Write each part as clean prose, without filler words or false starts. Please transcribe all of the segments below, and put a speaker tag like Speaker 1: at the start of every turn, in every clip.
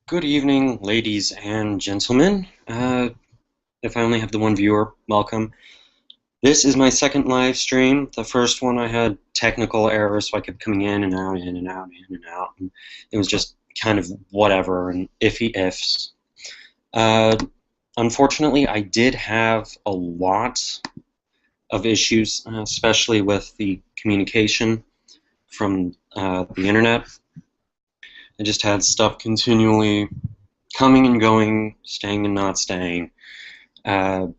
Speaker 1: Good evening, ladies and gentlemen. If I only have the one viewer, welcome. This is my second live stream. The first one I had technical errors, so I kept coming in and out, in and out, in and out. And it was just kind of whatever and iffy ifs. Unfortunately, I did have a lot of issues, especially with the communication from the internet. I just had stuff continually coming and going, staying and not staying. So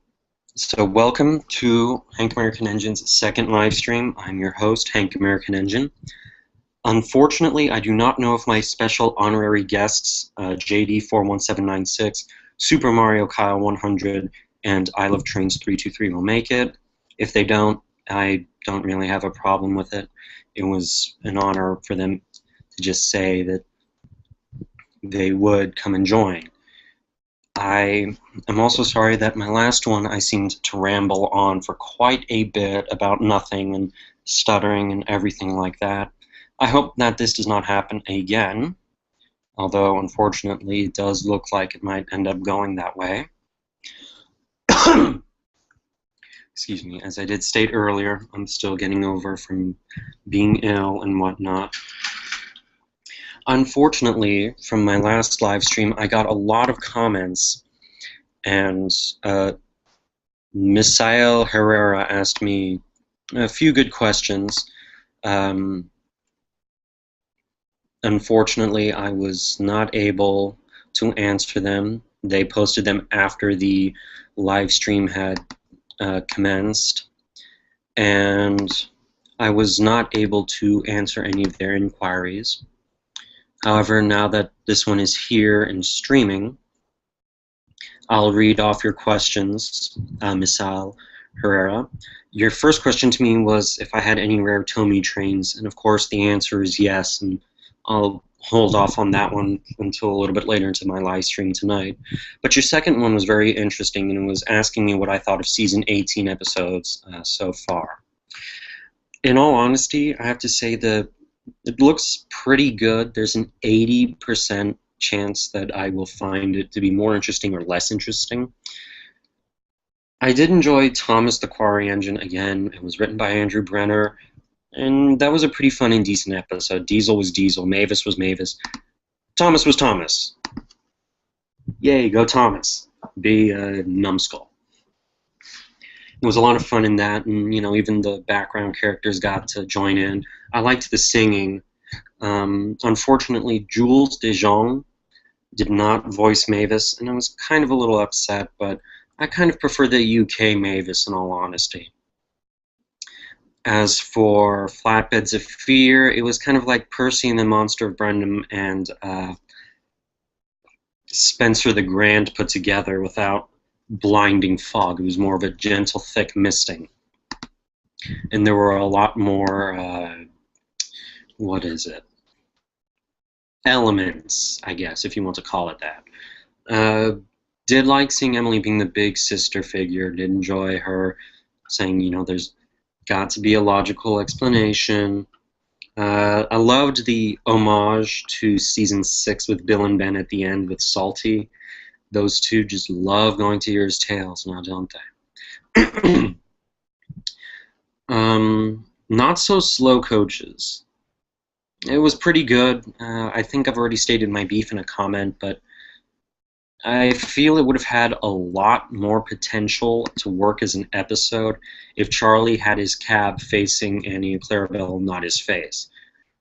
Speaker 1: welcome to Hank American Engine's second live stream. I'm your host, Hank American Engine. Unfortunately, I do not know if my special honorary guests, JD41796, Super Mario Kyle 100, and I Love Trains 323 will make it. If they don't, I don't really have a problem with it. It was an honor for them to just say that they would come and join. I am also sorry that my last one I seemed to ramble on for quite a bit about nothing and stuttering and everything like that. I hope that this does not happen again, although unfortunately it does look like it might end up going that way. Excuse me, as I did state earlier, I'm still getting over from being ill and whatnot. Unfortunately, from my last live stream, I got a lot of comments, and Misael Herrera asked me a few good questions. Unfortunately, I was not able to answer them. They posted them after the live stream had commenced, and I was not able to answer any of their inquiries. However, now that this one is here and streaming, I'll read off your questions, Misael Herrera. Your first question to me was if I had any rare Tomy trains, and of course the answer is yes, and I'll hold off on that one until a little bit later into my live stream tonight. But your second one was very interesting, and it was asking me what I thought of Season 18 episodes so far. In all honesty, I have to say that it looks pretty good. There's an 80% chance that I will find it to be more interesting or less interesting. I did enjoy Thomas the Quarry Engine again. It was written by Andrew Brenner, and that was a pretty fun and decent episode. Diesel was Diesel, Mavis was Mavis, Thomas was Thomas. Yay, go Thomas. Be a numbskull. It was a lot of fun in that, and even the background characters got to join in. I liked the singing. Unfortunately, Jules Dejean did not voice Mavis, and I was kind of a little upset, but I kind of prefer the UK Mavis in all honesty. As for Flatbeds of Fear, it was kind of like Percy and the Monster of Brenham and Spencer the Grand put together without blinding fog. It was more of a gentle, thick misting. And there were a lot more, what is it? Elements, I guess, if you want to call it that. Did like seeing Emily being the big sister figure. Did enjoy her saying, there's got to be a logical explanation. I loved the homage to Season 6 with Bill and Ben at the end with Salty. Those two just love going to Ears Tales, now don't they? Not so slow coaches. It was pretty good. I think I've already stated my beef in a comment, but I feel it would have had a lot more potential to work as an episode if Charlie had his cab facing Annie and Clarabelle, not his face.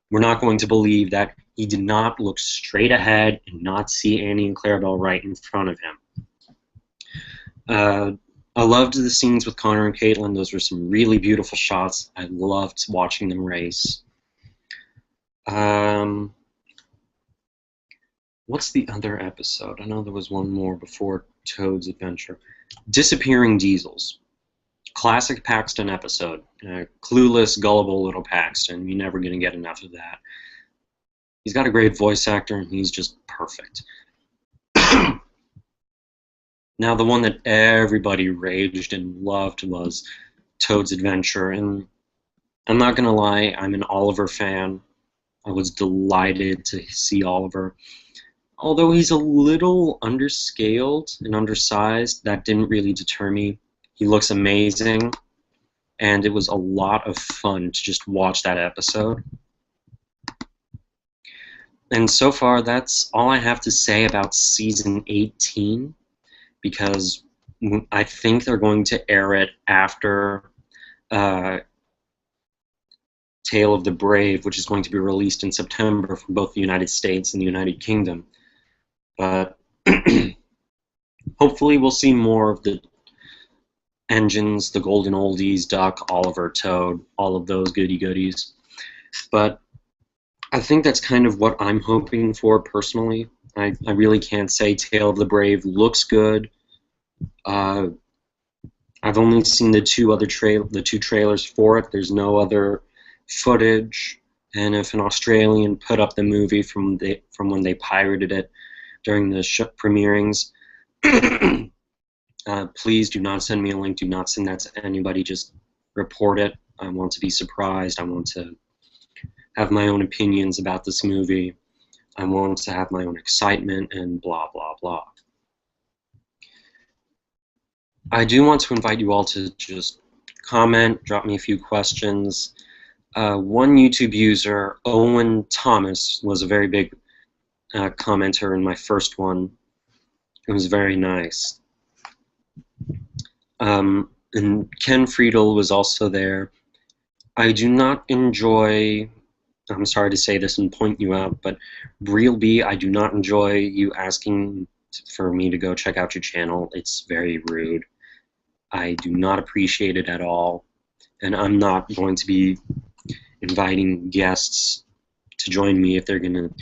Speaker 1: We're not going to believe that he did not look straight ahead and not see Annie and Clarabelle right in front of him. I loved the scenes with Connor and Caitlin. Those were some really beautiful shots. I loved watching them race. What's the other episode? I know there was one more before Toad's Adventure. Disappearing Diesels. Classic Paxton episode. Clueless, gullible little Paxton. You're never going to get enough of that. He's got a great voice actor, and he's just perfect. Now, the one that everybody raged and loved was Toad's Adventure, and I'm not going to lie, I'm an Oliver fan. I was delighted to see Oliver. Although he's a little underscaled and undersized, that didn't really deter me. He looks amazing, and it was a lot of fun to just watch that episode. And so far, that's all I have to say about Season 18, because I think they're going to air it after Tale of the Brave, which is going to be released in September for both the United States and the United Kingdom. But hopefully we'll see more of the engines, the Golden Oldies, Duck, Oliver, Toad, all of those goodies. But I think that's kind of what I'm hoping for personally. I really can't say Tale of the Brave looks good. I've only seen the two trailers for it. There's no other footage. And if an Australian put up the movie from when they pirated it during the premierings, please do not send me a link. Do not send that to anybody. Just report it. I want to be surprised. I want to have my own opinions about this movie. I want to have my own excitement and blah, blah, blah. I do want to invite you all to just comment, drop me a few questions. One YouTube user, Owen Thomas, was a very big commenter in my first one. It was very nice. And Ken Friedel was also there. I do not enjoy, I'm sorry to say this and point you out, but Breelby, I do not enjoy you asking for me to go check out your channel. It's very rude. I do not appreciate it at all, and I'm not going to be inviting guests to join me if they're going to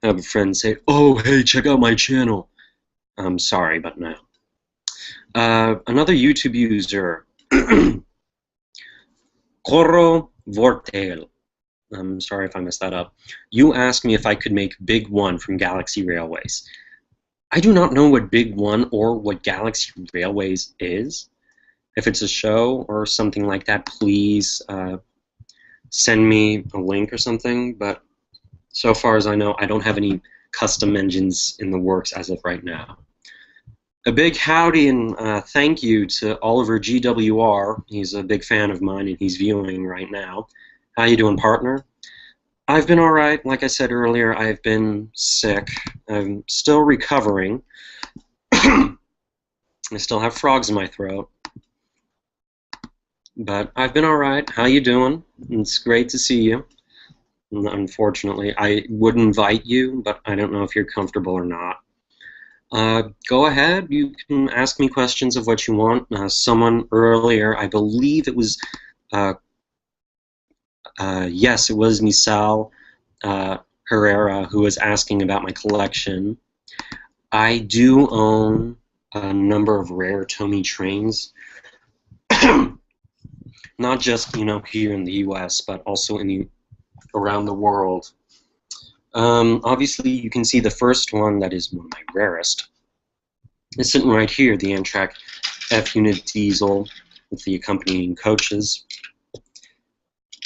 Speaker 1: have a friend say, "Oh, hey, check out my channel." I'm sorry, but no. Another YouTube user, Corro Vortel. I'm sorry if I messed that up. You asked me if I could make Big One from Galaxy Railways. I do not know what Big One or what Galaxy Railways is. If it's a show or something like that, please send me a link or something. But so far as I know, I don't have any custom engines in the works as of right now. A big howdy and thank you to Oliver GWR. He's a big fan of mine and he's viewing right now. How you doing, partner? I've been alright. Like I said earlier, I've been sick. I'm still recovering. I still have frogs in my throat. But I've been alright. How you doing? It's great to see you. Unfortunately, I would invite you, but I don't know if you're comfortable or not. Go ahead. You can ask me questions of what you want. Someone earlier, I believe it was, yes, it was Misal Herrera who was asking about my collection. I do own a number of rare Tomy trains. Not just, you know, here in the U.S., but also in around the world. Obviously, you can see the first one that is one of my rarest. It's sitting right here, the Amtrak F-unit diesel with the accompanying coaches.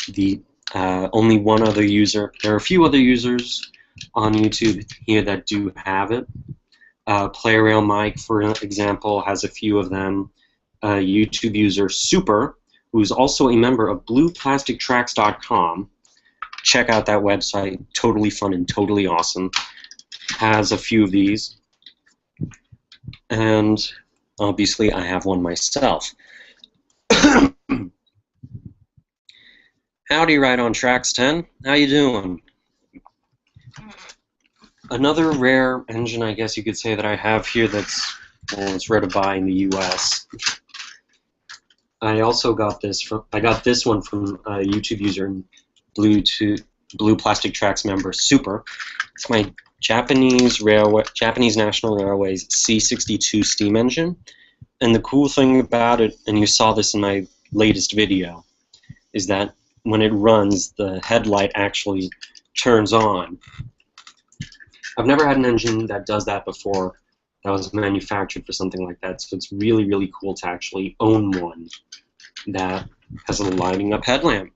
Speaker 1: The only one other user, there are a few other users on YouTube here that do have it. PlayRail Mike, for example, has a few of them. YouTube user Super, who's also a member of BluePlasticTracks.com. Check out that website, totally fun and totally awesome. Has a few of these. And obviously I have one myself. Howdy, Right on Tracks 10. How you doing? Another rare engine, I guess you could say, that I have here that's, well, it's rare to buy in the U.S. I also got this from, I got this one from a YouTube user and Blue Plastic Tracks member Super. It's my Japanese National Railways C62 steam engine. And the cool thing about it, and you saw this in my latest video, is that when it runs, the headlight actually turns on. I've never had an engine that does that before, that was manufactured for something like that, so it's really, really cool to actually own one that has a lighting up headlamp.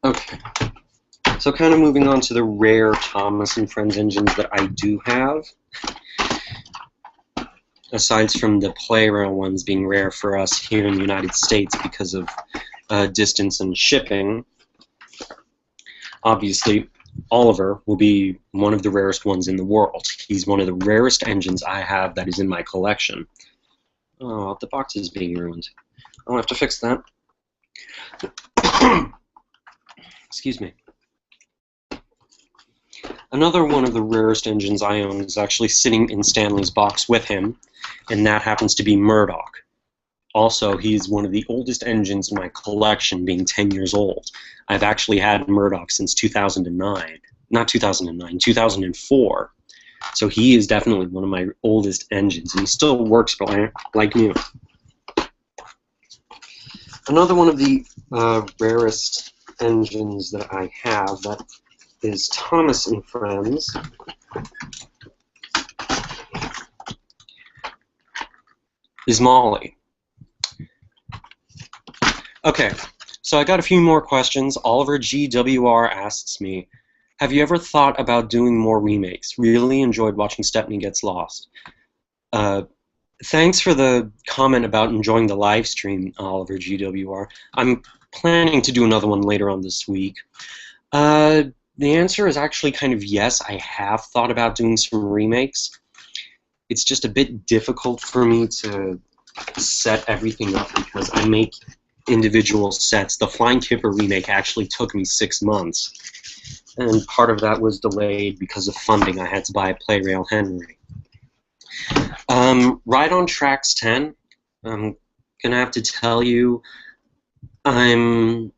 Speaker 1: Okay, so So kind of moving on to the rare Thomas and Friends engines that I do have. Aside from the PlayRail ones being rare for us here in the United States because of distance and shipping, obviously Oliver will be one of the rarest ones in the world. He's one of the rarest engines I have that is in my collection. Oh, the box is being ruined. I'll have to fix that. Excuse me. Another one of the rarest engines I own is actually sitting in Stanley's box with him, and that happens to be Murdoch. Also, he's one of the oldest engines in my collection, being 10 years old. I've actually had Murdoch since 2009. Not 2009, 2004. So he is definitely one of my oldest engines, and he still works like new. Another one of the rarest engines that I have that is Thomas and Friends. Is Molly. Okay, so I got a few more questions. Oliver GWR asks me, have you ever thought about doing more remakes? Really enjoyed watching Stepney Gets Lost. Thanks for the comment about enjoying the live stream, Oliver GWR. I'm planning to do another one later on this week. The answer is actually kind of yes. I have thought about doing some remakes. It's just a bit difficult for me to set everything up because I make individual sets. The Flying Kipper remake actually took me 6 months, and part of that was delayed because of funding. I had to buy a PlayRail Henry. Right on Tracks 10, I'm going to have to tell you I'm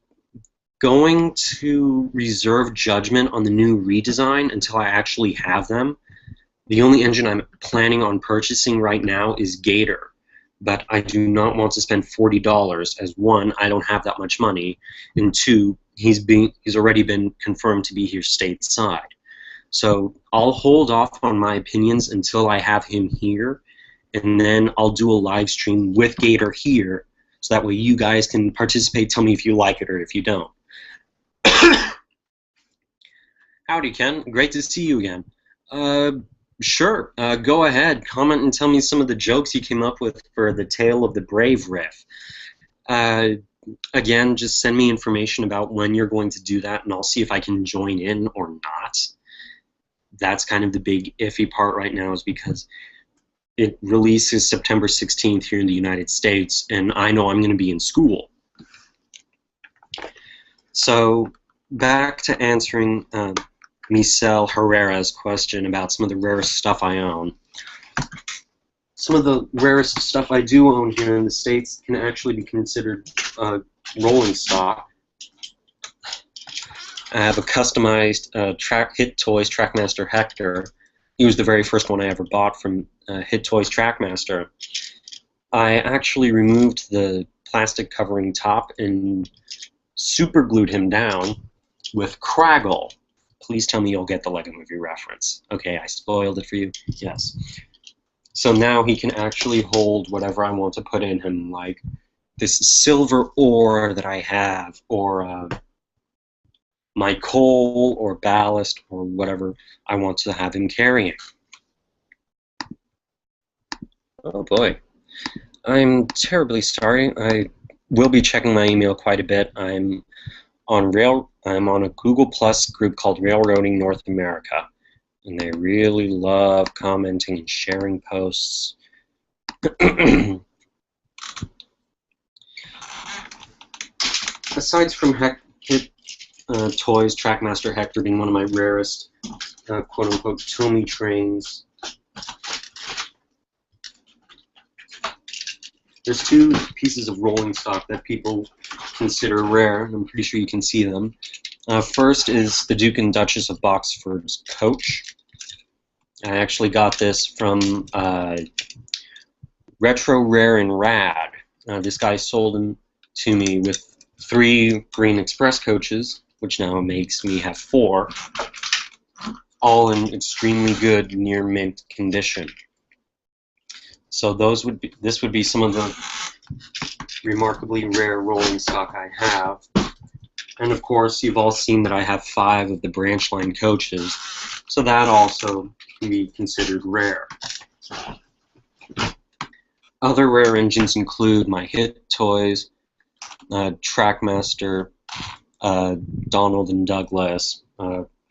Speaker 1: going to reserve judgment on the new redesign until I actually have them. The only engine I'm planning on purchasing right now is Gator, but I do not want to spend $40 as one, I don't have that much money, and two, he's already been confirmed to be here stateside. So I'll hold off on my opinions until I have him here, and then I'll do a live stream with Gator here, so that way you guys can participate, tell me if you like it or if you don't. Howdy, Ken. Great to see you again. Sure. Go ahead. Comment and tell me some of the jokes you came up with for the Tale of the Brave riff. Again, just send me information about when you're going to do that, and I'll see if I can join in or not. That's kind of the big iffy part right now, is because it releases September 16th here in the United States, and I know I'm going to be in school. So back to answering Michelle Herrera's question about some of the rarest stuff I own. Some of the rarest stuff I do own here in the States can actually be considered rolling stock. I have a customized Hit Toys Trackmaster Hector. He was the very first one I ever bought from Hit Toys Trackmaster. I actually removed the plastic covering top and super glued him down with Craggle. Please tell me you'll get the Lego Movie reference. Okay, I spoiled it for you. Yes. So now he can actually hold whatever I want to put in him, like this silver ore that I have, or my coal or ballast or whatever I want to have him carrying. Oh boy. I'm terribly sorry. I will be checking my email quite a bit. I'm on a Google Plus group called Railroading North America, and they really love commenting and sharing posts. Aside from Hit Toys Trackmaster Hector being one of my rarest quote-unquote Tomy trains, there's two pieces of rolling stock that people consider rare, and I'm pretty sure you can see them. First is the Duke and Duchess of Boxford's coach. I actually got this from Retro Rare and Rad. This guy sold them to me with 3 Green Express coaches, which now makes me have 4, all in extremely good near mint condition. So this would be some of the remarkably rare rolling stock I have. And of course, you've all seen that I have 5 of the branch line coaches, so that also can be considered rare. Other rare engines include my hit toys, Trackmaster, Donald and Douglas,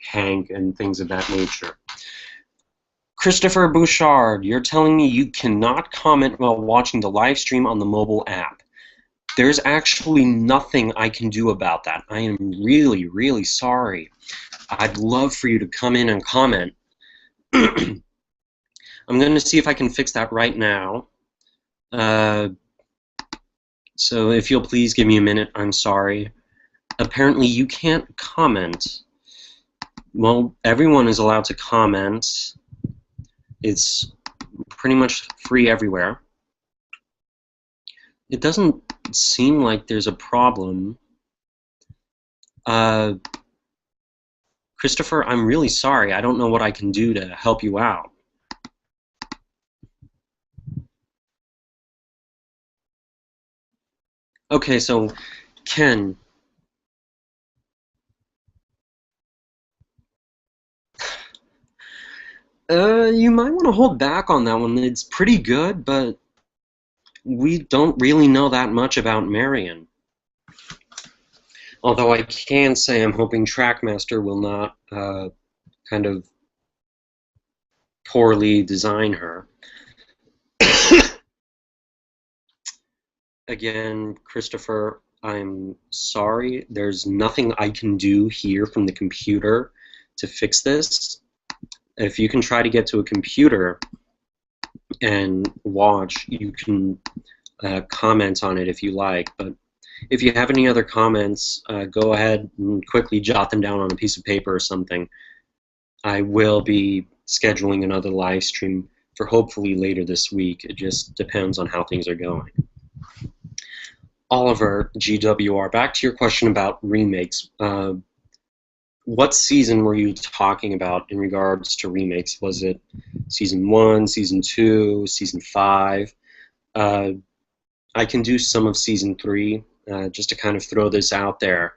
Speaker 1: Hank, and things of that nature. Christopher Bouchard, you're telling me you cannot comment while watching the live stream on the mobile app. There's actually nothing I can do about that. I am really, really sorry. I'd love for you to come in and comment. I'm going to see if I can fix that right now. So if you'll please give me a minute, I'm sorry. Apparently you can't comment. Well, everyone is allowed to comment. It's pretty much free everywhere. It doesn't seem like there's a problem. Christopher, I'm really sorry. I don't know what I can do to help you out. Okay, so Ken. You might want to hold back on that one. It's pretty good, but we don't really know that much about Marion. Although I can say I'm hoping Trackmaster will not kind of poorly design her. Again, Christopher, I'm sorry. There's nothing I can do here from the computer to fix this. If you can try to get to a computer and watch, you can comment on it if you like. But if you have any other comments, go ahead and quickly jot them down on a piece of paper or something. I will be scheduling another live stream for hopefully later this week. It just depends on how things are going. Oliver, GWR, back to your question about remakes. What season were you talking about in regards to remakes? Was it season 1, season 2, season 5? I can do some of season 3, just to kind of throw this out there.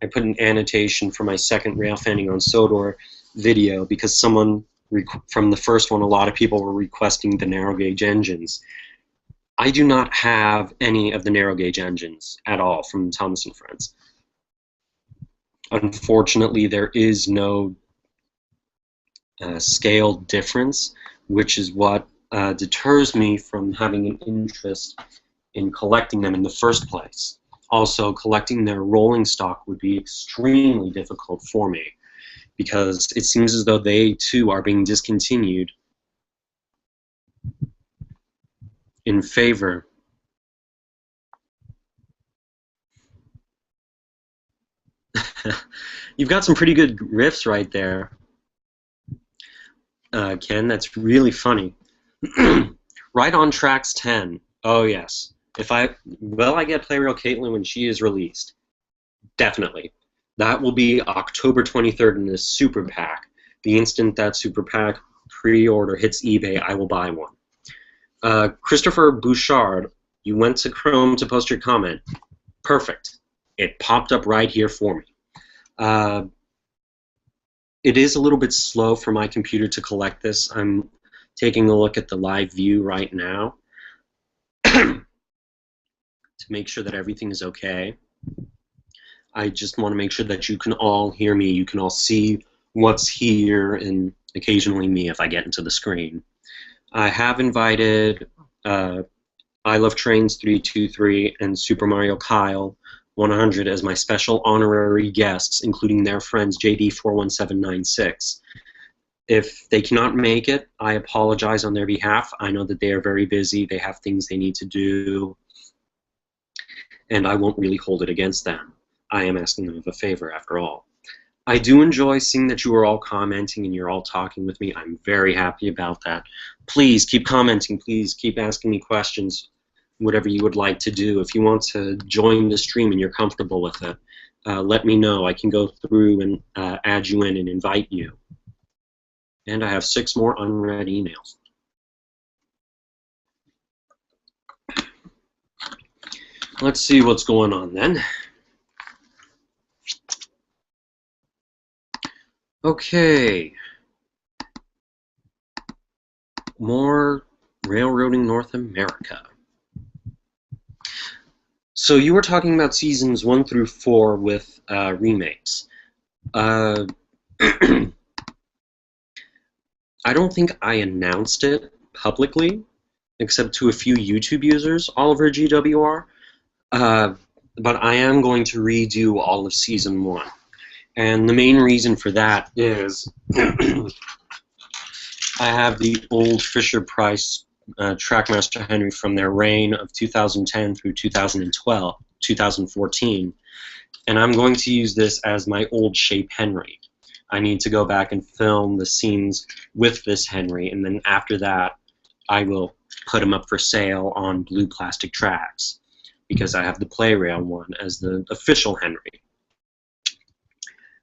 Speaker 1: I put an annotation for my second rail fanning on Sodor video because someone from the first one, a lot of people were requesting the narrow gauge engines. I do not have any of the narrow gauge engines at all from Thomas & Friends. Unfortunately, there is no scale difference, which is what deters me from having an interest in collecting them in the first place. Also, collecting their rolling stock would be extremely difficult for me because it seems as though they too are being discontinued in favor You've got some pretty good riffs right there, Ken. That's really funny. Right on tracks 10. Oh yes. Will I get Play Real Caitlin when she is released? Definitely. That will be October 23rd in this super pack. The instant that super pack pre-order hits eBay, I will buy one. Christopher Bouchard, you went to Chrome to post your comment. Perfect. It popped up right here for me. It is a little bit slow for my computer to collect this. I'm taking a look at the live view right now to make sure that everything is okay. I just want to make sure that you can all hear me. You can all see what's here and occasionally me if I get into the screen. I have invited I Love Trains 323 and Super Mario Kyle 100 as my special honorary guests, including their friends JD41796. If they cannot make it, I apologize on their behalf. I know that they are very busy. They have things they need to do, and I won't really hold it against them. I am asking them of a favor, after all. I do enjoy seeing that you are all commenting and you're all talking with me. I'm very happy about that. Please keep commenting. Please keep asking me questions, whatever you would like to do. If you want to join the stream and you're comfortable with it, let me know. I can go through and add you in and invite you. And I have 6 more unread emails. Let's see what's going on then. Okay. More railroading North America. So you were talking about seasons 1 through 4 with remakes. I don't think I announced it publicly, except to a few YouTube users, Oliver GWR. But I am going to redo all of season 1. And the main reason for that is I have the old Fisher-Price Trackmaster Henry from their reign of 2010 through 2014, and I'm going to use this as my old shape Henry. I need to go back and film the scenes with this Henry, and then after that I will put him up for sale on blue plastic tracks, because I have the Play Rail one as the official Henry.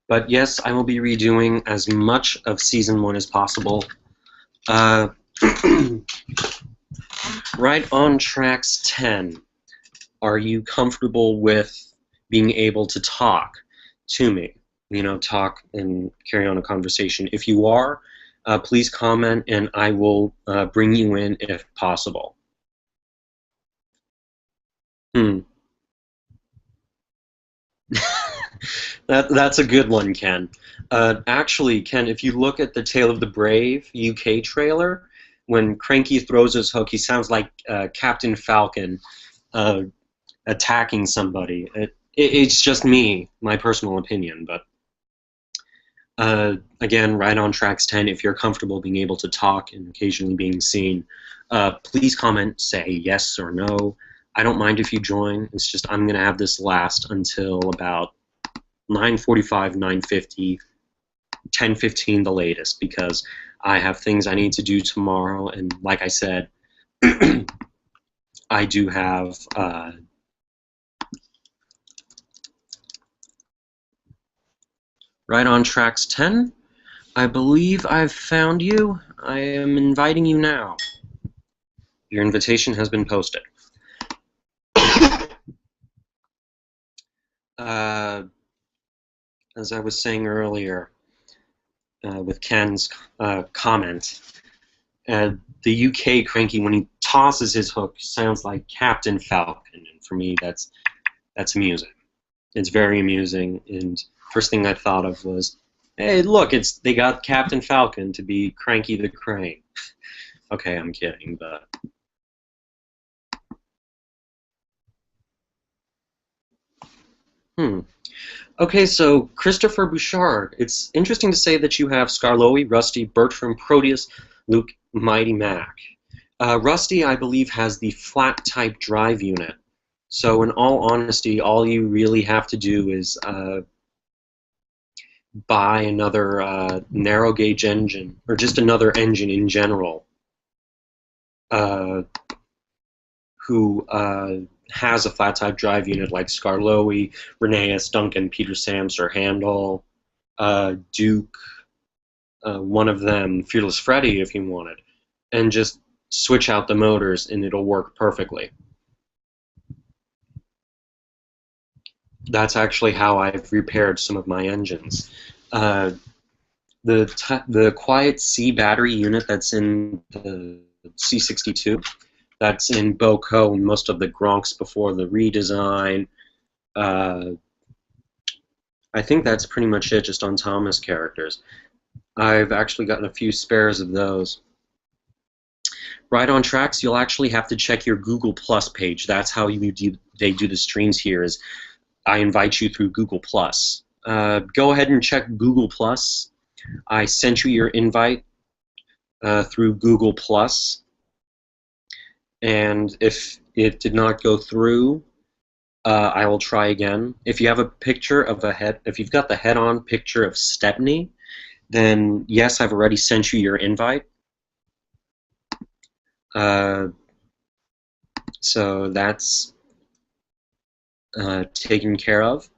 Speaker 1: But yes, I will be redoing as much of season 1 as possible. Right on tracks 10. Are you comfortable with being able to talk to me? You know, talk and carry on a conversation. If you are, please comment and I will bring you in if possible. That's a good one, Ken. Actually, Ken, if you look at the Tale of the Brave UK trailer, when Cranky throws his hook, he sounds like Captain Falcon attacking somebody. It's just me, my personal opinion, but again, right on tracks 10, if you're comfortable being able to talk and occasionally being seen, please comment, say yes or no. I don't mind if you join. It's just I'm going to have this last until about 9:45, 9:50, 10:15 the latest, because I have things I need to do tomorrow, and like I said, I do have right on tracks 10. I believe I've found you. I am inviting you now. Your invitation has been posted. As I was saying earlier with Ken's comment, the UK Cranky, when he tosses his hook, sounds like Captain Falcon, and for me that's amusing. It's very amusing, and first thing I thought of was, hey, look, they got Captain Falcon to be Cranky the Crane. Okay, I'm kidding, but Okay, so Christopher Bouchard. It's interesting to say that you have Skarloey, Rusty, Bertram, Proteus, Luke, Mighty Mac. Rusty, I believe, has the flat type drive unit. So in all honesty, all you really have to do is buy another narrow gauge engine, or just another engine in general, who has a flat type drive unit like Skarloey, Rheneas, Duncan, Peter Sams, or Handel, Duke, one of them, Fearless Freddy if you wanted, and just switch out the motors and it'll work perfectly. That's actually how I've repaired some of my engines. The Quiet C battery unit that's in the C62, that's in Boco and most of the Gronks before the redesign. I think that's pretty much it, just on Thomas characters. I've actually gotten a few spares of those. Right on tracks, you'll actually have to check your Google Plus page. That's how they do the streams here, is I invite you through Google Plus. Go ahead and check Google Plus. I sent you your invite through Google Plus, and if it did not go through, I will try again. If you have a picture of a head, if you've got the head-on picture of Stepney, then yes, I've already sent you your invite. So that's taken care of.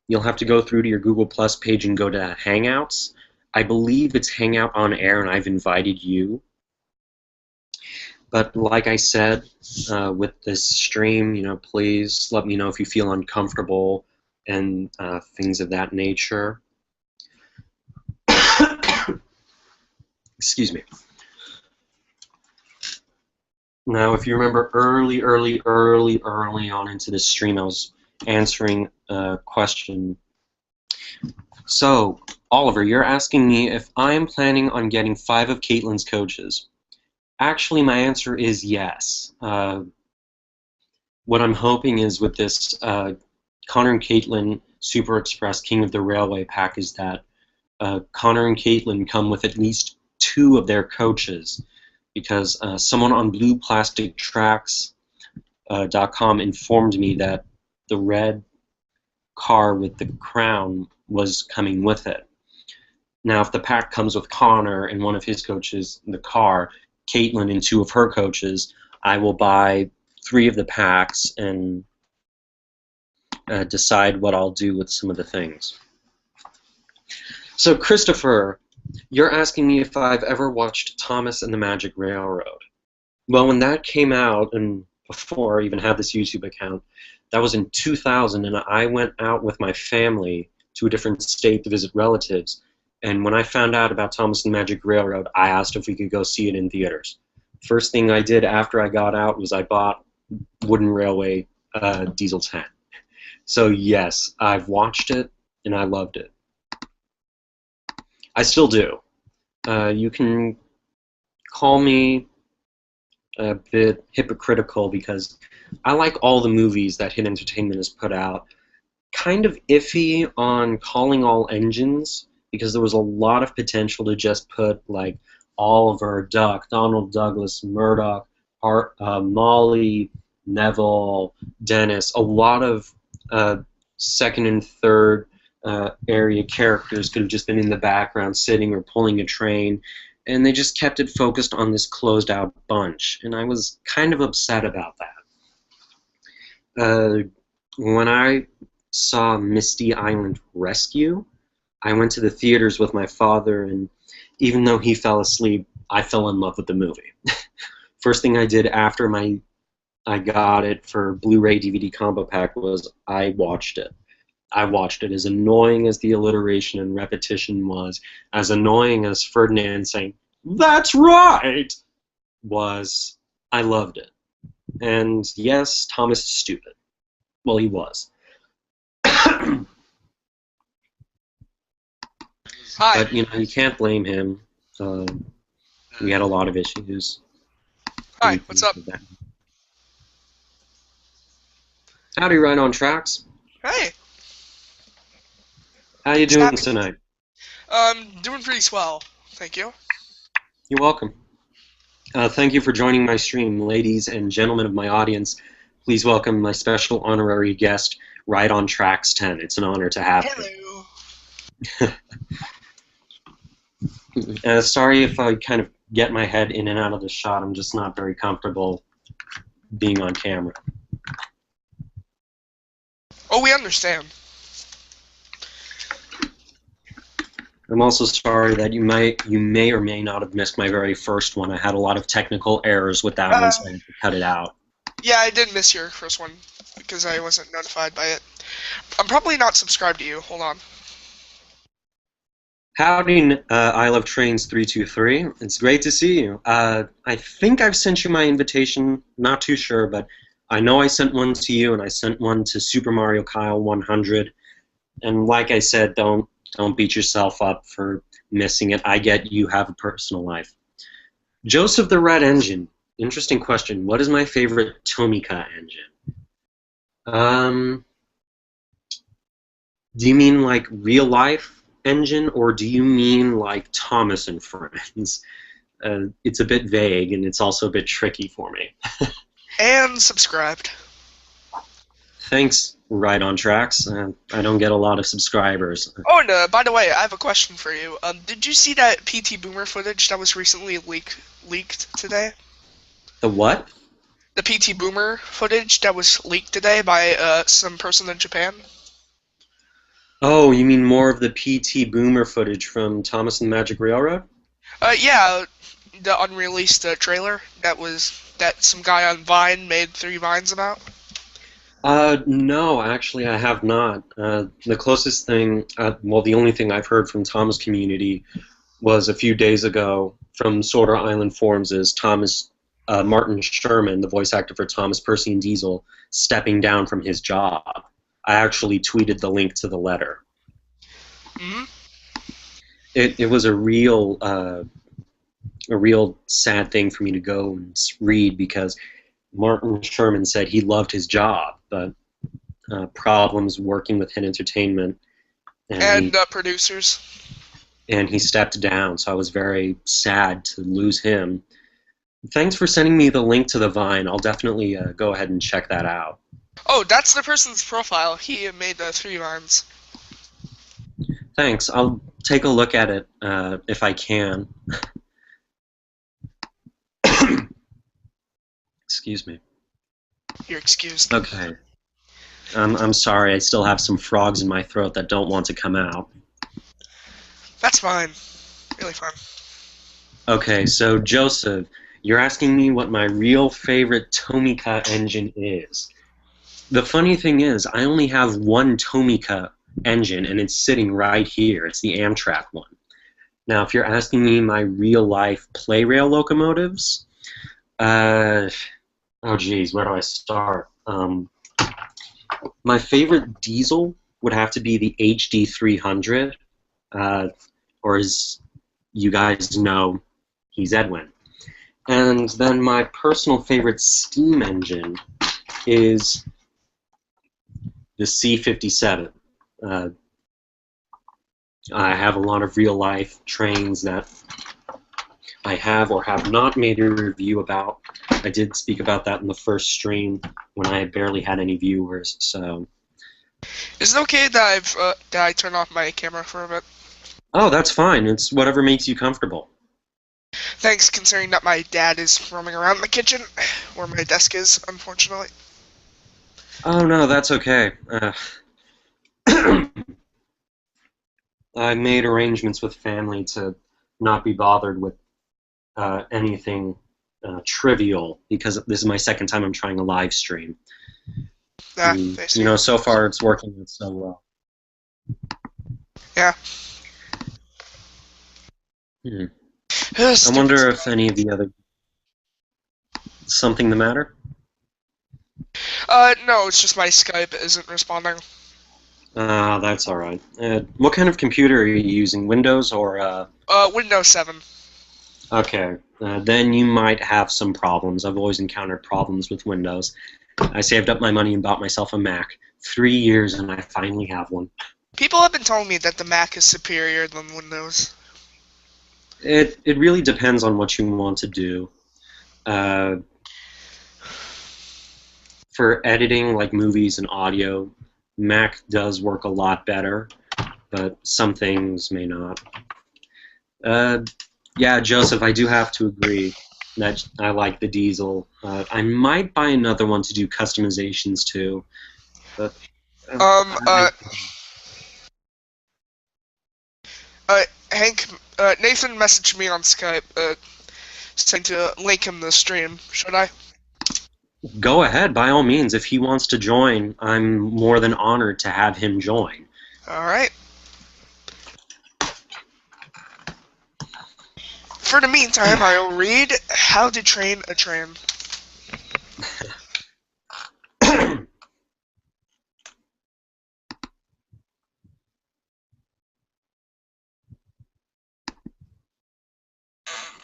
Speaker 1: You'll have to go through to your Google Plus page and go to Hangouts. I believe it's Hangout on Air, and I've invited you. But like I said, with this stream, please let me know if you feel uncomfortable and things of that nature. Excuse me. Now, if you remember early on into this stream, I was answering a question. So, Oliver, you're asking me if I'm planning on getting 5 of Caitlin's coaches. Actually, my answer is yes. What I'm hoping is with this Connor and Caitlin Super Express King of the Railway pack is that Connor and Caitlin come with at least 2 of their coaches, because someone on blueplastictracks.com informed me that the red car with the crown was coming with it. Now, if the pack comes with Connor and one of his coaches in the car, Caitlin and 2 of her coaches, I will buy 3 of the packs and decide what I'll do with some of the things. So, Christopher, you're asking me if I've ever watched Thomas and the Magic Railroad. Well, when that came out, and before I even had this YouTube account, that was in 2000, and I went out with my family to a different state to visit relatives. And when I found out about Thomas and the Magic Railroad, I asked if we could go see it in theaters. First thing I did after I got out was I bought Wooden Railway Diesel 10. So yes, I've watched it, and I loved it. I still do. You can call me a bit hypocritical because I like all the movies that Hit Entertainment has put out. Kind of iffy on calling all engines because there was a lot of potential to just put like Oliver, Duck, Donald Douglas, Murdoch, Molly, Neville, Dennis, a lot of second and third area characters could have just been in the background sitting or pulling a train, and they just kept it focused on this closed out bunch, and I was kind of upset about that. When I saw Misty Island Rescue, I went to the theaters with my father, and even though he fell asleep, I fell in love with the movie. First thing I did after I got it for Blu-ray DVD combo pack was I watched it. I watched it. As annoying as the alliteration and repetition was, as annoying as Ferdinand saying, "That's right!" was, I loved it. And yes, Thomas is stupid. Well, he was.
Speaker 2: Hi.
Speaker 1: But, you can't blame him. We had a lot of issues.
Speaker 2: Hi, what's up?
Speaker 1: Howdy, Right on Tracks.
Speaker 2: Hey.
Speaker 1: How you doing tonight?
Speaker 2: Doing pretty swell. Thank you.
Speaker 1: You're welcome. Thank you for joining my stream, ladies and gentlemen of my audience. Please welcome my special honorary guest, Right on Tracks 10. It's an honor to have
Speaker 2: Hello.
Speaker 1: you. Sorry if I kind of get my head in and out of the shot. I'm just not very comfortable being on camera.
Speaker 2: Oh, we understand.
Speaker 1: I'm also sorry that you may or may not have missed my very first one. I had a lot of technical errors with that one, so I had to cut it out.
Speaker 2: Yeah, I did miss your first one because I wasn't notified by it. I'm probably not subscribed to you. Hold on.
Speaker 1: Howdy, I Love Trains 323. It's great to see you. I think I've sent you my invitation. Not too sure, but I know I sent one to you, and I sent one to Super Mario Kyle 100. And like I said, don't beat yourself up for missing it. I get you have a personal life. Joseph the Red Engine. Interesting question. What is my favorite Tomica engine? Do you mean like real life engine, or do you mean like Thomas and Friends? It's a bit vague, and it's also a bit tricky for me.
Speaker 2: And subscribed.
Speaker 1: Thanks, Right on Tracks. I don't get a lot of subscribers.
Speaker 2: Oh, and by the way, I have a question for you. Did you see that PT Boomer footage that was recently leaked today?
Speaker 1: The what?
Speaker 2: The PT Boomer footage that was leaked today by some person in Japan?
Speaker 1: Oh, you mean more of the PT Boomer footage from Thomas and the Magic Railroad?
Speaker 2: Yeah, the unreleased trailer that some guy on Vine made 3 vines about.
Speaker 1: No, actually I have not. The closest thing, well, the only thing I've heard from Tom's community was a few days ago from Sorter Island forums is Martin Sherman, the voice actor for Thomas Percy and Diesel, stepping down from his job. I actually tweeted the link to the letter.
Speaker 2: Mm-hmm.
Speaker 1: It was a real sad thing for me to go and read, because Martin Sherman said he loved his job, but problems working with Hit Entertainment
Speaker 2: And producers.
Speaker 1: And he stepped down, so I was very sad to lose him. Thanks for sending me the link to the Vine. I'll definitely go ahead and check that out.
Speaker 2: Oh, that's the person's profile. He made 3 Vines.
Speaker 1: Thanks. I'll take a look at it if I can. Excuse me.
Speaker 2: You're excused.
Speaker 1: Okay. I'm sorry. I still have some frogs in my throat that don't want to come out.
Speaker 2: That's fine. Really fine.
Speaker 1: Okay, so Joseph, you're asking me what my real favorite Tomica engine is. The funny thing is, I only have one Tomica engine, and it's sitting right here. It's the Amtrak one. Now, if you're asking me my real-life play rail locomotives, oh geez, where do I start? My favorite diesel would have to be the HD 300, or as you guys know, he's Edwin. And then my personal favorite steam engine is the C57. I have a lot of real-life trains that I have or have not made a review about. I did speak about that in the first stream when I barely had any viewers. So,
Speaker 2: is it okay that I turn off my camera for a bit?
Speaker 1: Oh, that's fine. It's whatever makes you comfortable.
Speaker 2: Thanks, considering that my dad is roaming around the kitchen, where my desk is, unfortunately.
Speaker 1: Oh no, that's okay. I made arrangements with family to not be bothered with anything trivial, because this is my second time I'm trying a live stream. You know, so far it's working out so well.
Speaker 2: Yeah.
Speaker 1: I wonder if any of the other... Something the matter?
Speaker 2: No, it's just my Skype isn't responding.
Speaker 1: That's alright. What kind of computer are you using? Windows or,
Speaker 2: Windows 7.
Speaker 1: Okay. Then you might have some problems. I've always encountered problems with Windows. I saved up my money and bought myself a Mac. 3 years and I finally have one.
Speaker 2: People have been telling me that the Mac is superior than Windows.
Speaker 1: It really depends on what you want to do. For editing, like movies and audio, Mac does work a lot better, but some things may not. Yeah, Joseph, I do have to agree that I like the diesel. I might buy another one to do customizations too. But
Speaker 2: Hank, Nathan messaged me on Skype, saying to link him the stream. Should I?
Speaker 1: Go ahead, by all means. If he wants to join, I'm more than honored to have him join.
Speaker 2: All right. For the meantime, I'll read How to Train a Train.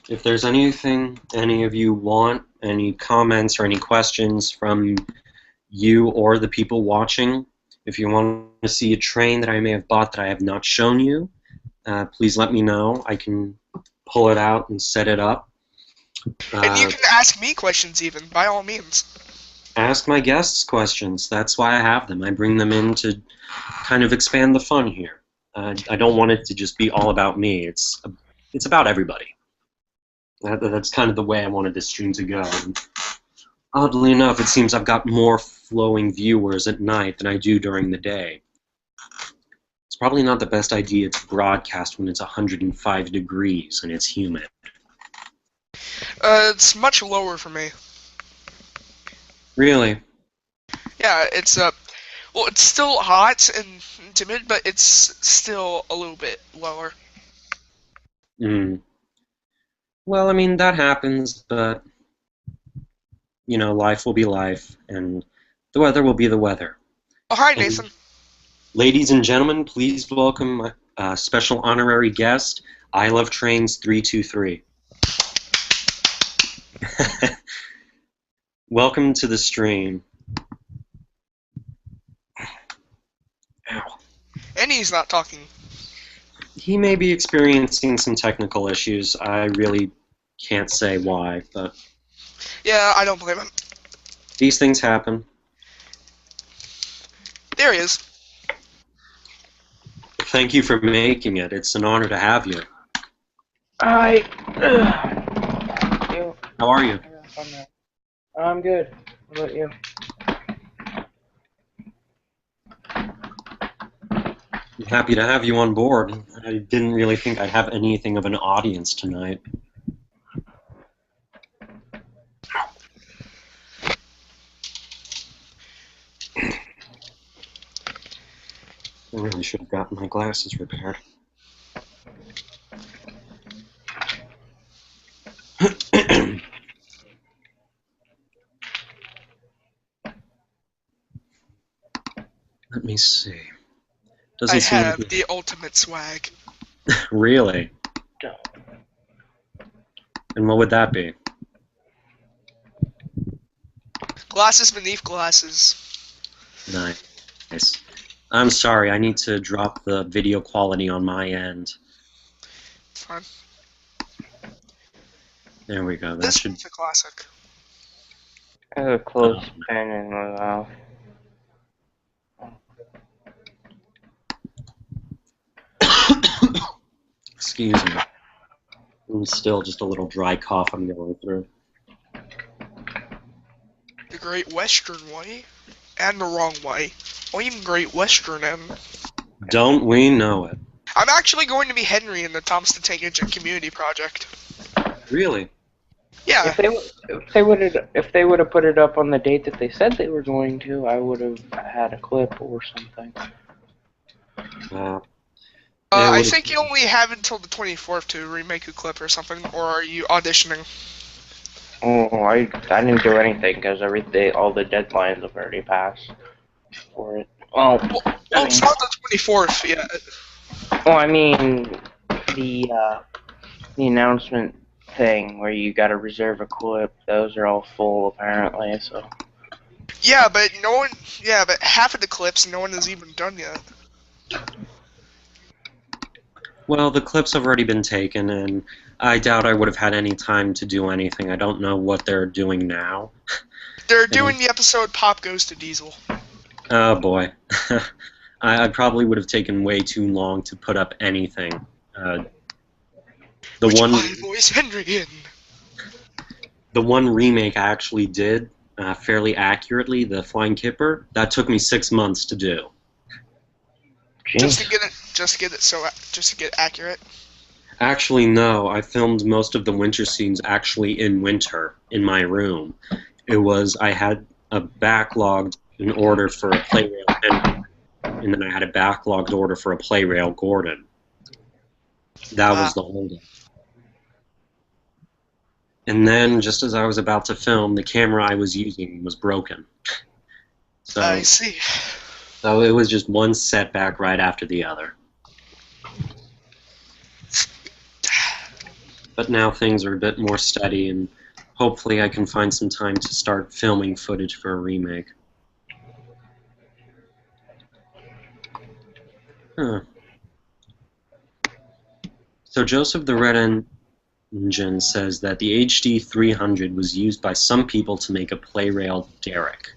Speaker 1: If there's anything any of you want, any comments or any questions from you or the people watching, if you want to see a train that I may have bought that I have not shown you, please let me know. I can pull it out and set it up.
Speaker 2: And you can ask me questions even, by all means.
Speaker 1: Ask my guests questions. That's why I have them. I bring them in to kind of expand the fun here. I don't want it to just be all about me. It's about everybody. That's kind of the way I wanted this stream to go. And oddly enough, it seems I've got more flowing viewers at night than I do during the day. It's probably not the best idea to broadcast when it's 105 degrees and it's humid.
Speaker 2: It's much lower for me.
Speaker 1: Really?
Speaker 2: Yeah, it's well, it's still hot and timid, but it's still a little bit lower.
Speaker 1: Well, I mean, that happens, but, you know, life will be life, and the weather will be the weather.
Speaker 2: Oh, hi,
Speaker 1: And,
Speaker 2: Nathan.
Speaker 1: ladies and gentlemen, please welcome my special honorary guest, I Love Trains 323. Welcome to the stream. Ow.
Speaker 2: And he's not talking.
Speaker 1: He may be experiencing some technical issues. I really can't say why, but
Speaker 2: Yeah, I don't blame him.
Speaker 1: these things happen.
Speaker 2: There he is.
Speaker 1: Thank you for making it. It's an honor to have you.
Speaker 3: Hi.
Speaker 1: How are you?
Speaker 3: I'm good. How about you?
Speaker 1: I'm happy to have you on board. I didn't really think I'd have anything of an audience tonight. I really should have gotten my glasses repaired. Let me see. Doesn't
Speaker 2: I
Speaker 1: seem
Speaker 2: have
Speaker 1: like
Speaker 2: the ultimate swag.
Speaker 1: Really?
Speaker 3: No.
Speaker 1: And what would that be?
Speaker 2: Glasses beneath glasses.
Speaker 1: Nice. I'm sorry, I need to drop the video quality on my end.
Speaker 2: It's fine.
Speaker 1: There we go. That
Speaker 2: This
Speaker 1: should.
Speaker 2: one's a classic.
Speaker 3: I have a close pen in my mouth.
Speaker 1: Excuse me. I'm still just a little dry cough I'm going through.
Speaker 2: The Great Western Way. And the wrong way. Or even Great Western M.
Speaker 1: Don't we know it?
Speaker 2: I'm actually going to be Henry in the Thompson Tank Engine Community Project.
Speaker 1: Really?
Speaker 2: Yeah.
Speaker 3: If they would have put it up on the date that they said they were going to, I would have had a clip or something.
Speaker 2: I think you only have until the 24th to remake a clip or something, or are you auditioning?
Speaker 3: Oh, I didn't do anything because all the deadlines have already passed for it. Well,
Speaker 2: It's not the 24th yet.
Speaker 3: well, I mean the announcement thing where you got to reserve a clip. Those are all full apparently. So.
Speaker 2: Yeah, but no one. Yeah, but half of the clips no one has even done yet.
Speaker 1: Well, the clips have already been taken, and I doubt I would have had any time to do anything. I don't know what they're doing now.
Speaker 2: They're doing the episode Pop Goes to Diesel.
Speaker 1: Oh, boy. I probably would have taken way too long to put up anything. The one remake I actually did fairly accurately, the Flying Kipper, that took me 6 months to do.
Speaker 2: Just to get it accurate.
Speaker 1: Actually, no. I filmed most of the winter scenes actually in winter in my room. I had a backlogged an order for a Playrail Henry, and then I had a backlogged order for a Playrail Gordon. That was the holdup. And then, just as I was about to film, the camera I was using was broken. So,
Speaker 2: I see.
Speaker 1: So it was just one setback right after the other. But now things are a bit more steady, and hopefully I can find some time to start filming footage for a remake. Huh. So Joseph the Red Engine says that the HD 300 was used by some people to make a Playrail derrick.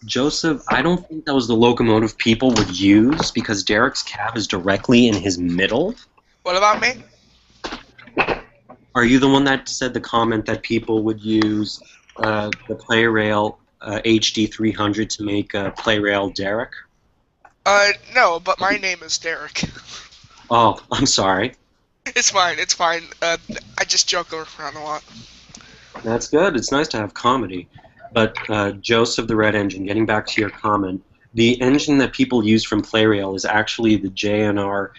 Speaker 1: Joseph, I don't think that was the locomotive people would use because Derrick's cab is directly in his middle.
Speaker 2: What about me?
Speaker 1: Are you the one that said the comment that people would use the Playrail HD 300 to make a Playrail derrick?
Speaker 2: No, but my name is Derek.
Speaker 1: Oh, I'm sorry.
Speaker 2: It's fine, it's fine. I just joke around a lot.
Speaker 1: That's good. It's nice to have comedy. But Joseph the Red Engine, getting back to your comment, the engine that people use from Playrail is actually the JNR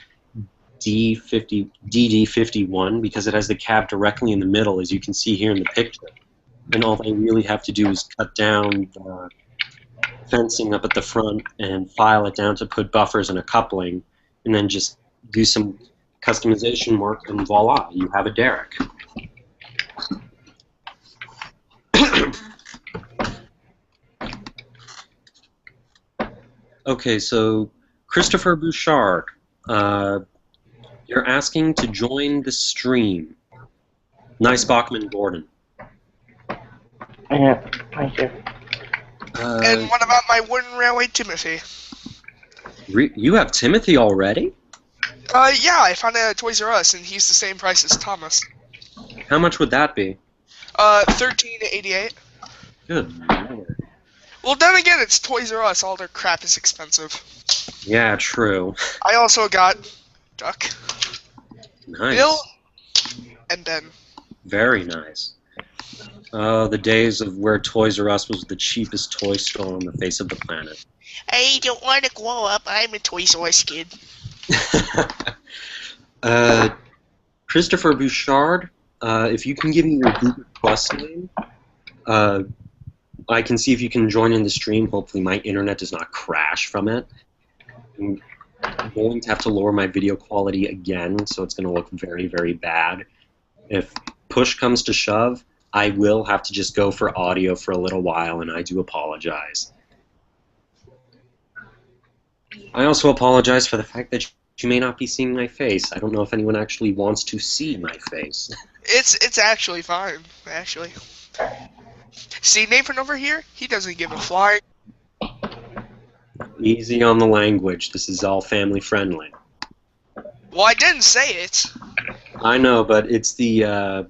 Speaker 1: DD51 because it has the cab directly in the middle, as you can see here in the picture. And all they really have to do is cut down the fencing up at the front and file it down to put buffers and a coupling, and then just do some customization work, and voila, you have a derrick. Okay, so Christopher Bouchard, you're asking to join the stream. Nice Bachmann Gordon.
Speaker 3: Yeah, thank you.
Speaker 2: And what about my wooden railway Timothy?
Speaker 1: You have Timothy already?
Speaker 2: Yeah, I found it at Toys R Us, and he's the same price as Thomas.
Speaker 1: How much would that be?
Speaker 2: $13.88.
Speaker 1: Good Lord.
Speaker 2: Well, then again, it's Toys R Us. All their crap is expensive.
Speaker 1: Yeah, true.
Speaker 2: I also got Duck,
Speaker 1: Nice.
Speaker 2: Bill, and Ben.
Speaker 1: Very nice. The days of where Toys R Us was the cheapest toy store on the face of the planet.
Speaker 2: I don't want to grow up. I'm a Toys R Us kid.
Speaker 1: Christopher Bouchard, if you can give me your Google Plus name, I can see if you can join in the stream. Hopefully my internet does not crash from it. I'm going to have to lower my video quality again, so it's going to look very, very bad. If push comes to shove, I will have to just go for audio for a little while, and I do apologize. I also apologize for the fact that you may not be seeing my face. I don't know if anyone actually wants to see my face.
Speaker 2: It's actually fine, actually. See Nathan over here? He doesn't give a flying.
Speaker 1: Easy on the language. This is all family friendly.
Speaker 2: Well, I didn't say it.
Speaker 1: I know, but it's the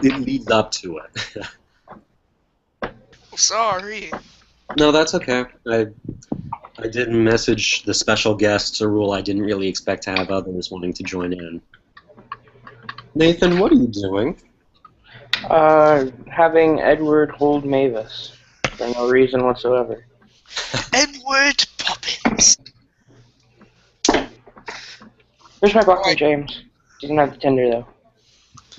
Speaker 1: it leads up to it.
Speaker 2: Sorry.
Speaker 1: No, that's okay. I didn't message the special guests, a rule I didn't really expect to have others wanting to join in. Nathan, what are you doing?
Speaker 3: Having Edward hold Mavis for no reason whatsoever.
Speaker 2: Edward Poppins.
Speaker 3: Here's my Bachmann James. Doesn't have the Tinder though.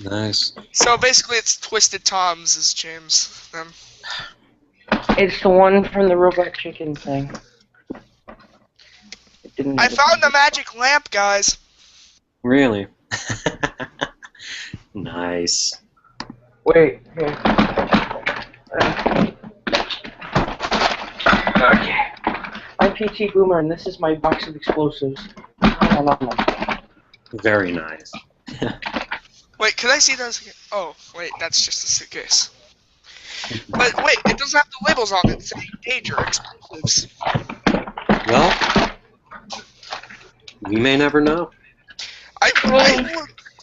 Speaker 1: Nice.
Speaker 2: So basically, it's Twisted Tom's as James.
Speaker 3: It's the one from the Robot Chicken thing. It didn't
Speaker 2: I
Speaker 3: have the
Speaker 2: found the
Speaker 3: Tinder.
Speaker 2: magic lamp, guys.
Speaker 1: Really? Nice.
Speaker 3: Wait, here. Okay. I'm PT Boomer, and this is my box of explosives. No.
Speaker 1: Very nice.
Speaker 2: Wait, can I see those again? Oh, wait, that's just a suitcase. But wait, it doesn't have the labels on it. It's saying danger explosives.
Speaker 1: Well, we may never know.
Speaker 2: I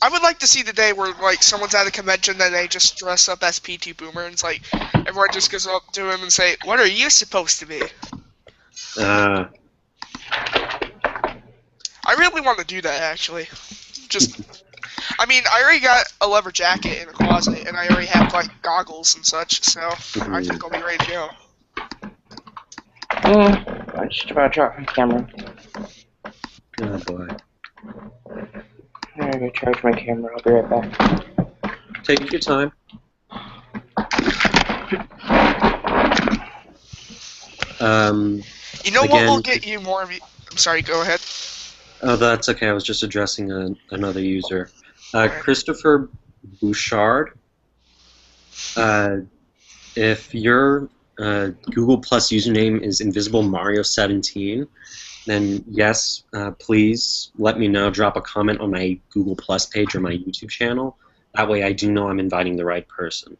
Speaker 2: would like to see the day where like someone's at a convention and they just dress up as PT Boomer and it's like everyone just goes up to him and say, "What are you supposed to be?" I really want to do that actually. I mean, I already got a leather jacket in a closet and I already have like goggles and such, so I think I'll be ready to go.
Speaker 3: I just about dropped my camera.
Speaker 1: Oh boy.
Speaker 3: I'm gonna charge my camera. I'll be right back.
Speaker 1: Take your time.
Speaker 2: You know what
Speaker 1: Again-
Speaker 2: will get you more of you? I'm sorry, go ahead.
Speaker 1: Oh, that's okay. I was just addressing another user. Christopher Bouchard, if your Google Plus username is InvisibleMario17, then yes, please let me know. Drop a comment on my Google Plus page or my YouTube channel. That way I do know I'm inviting the right person.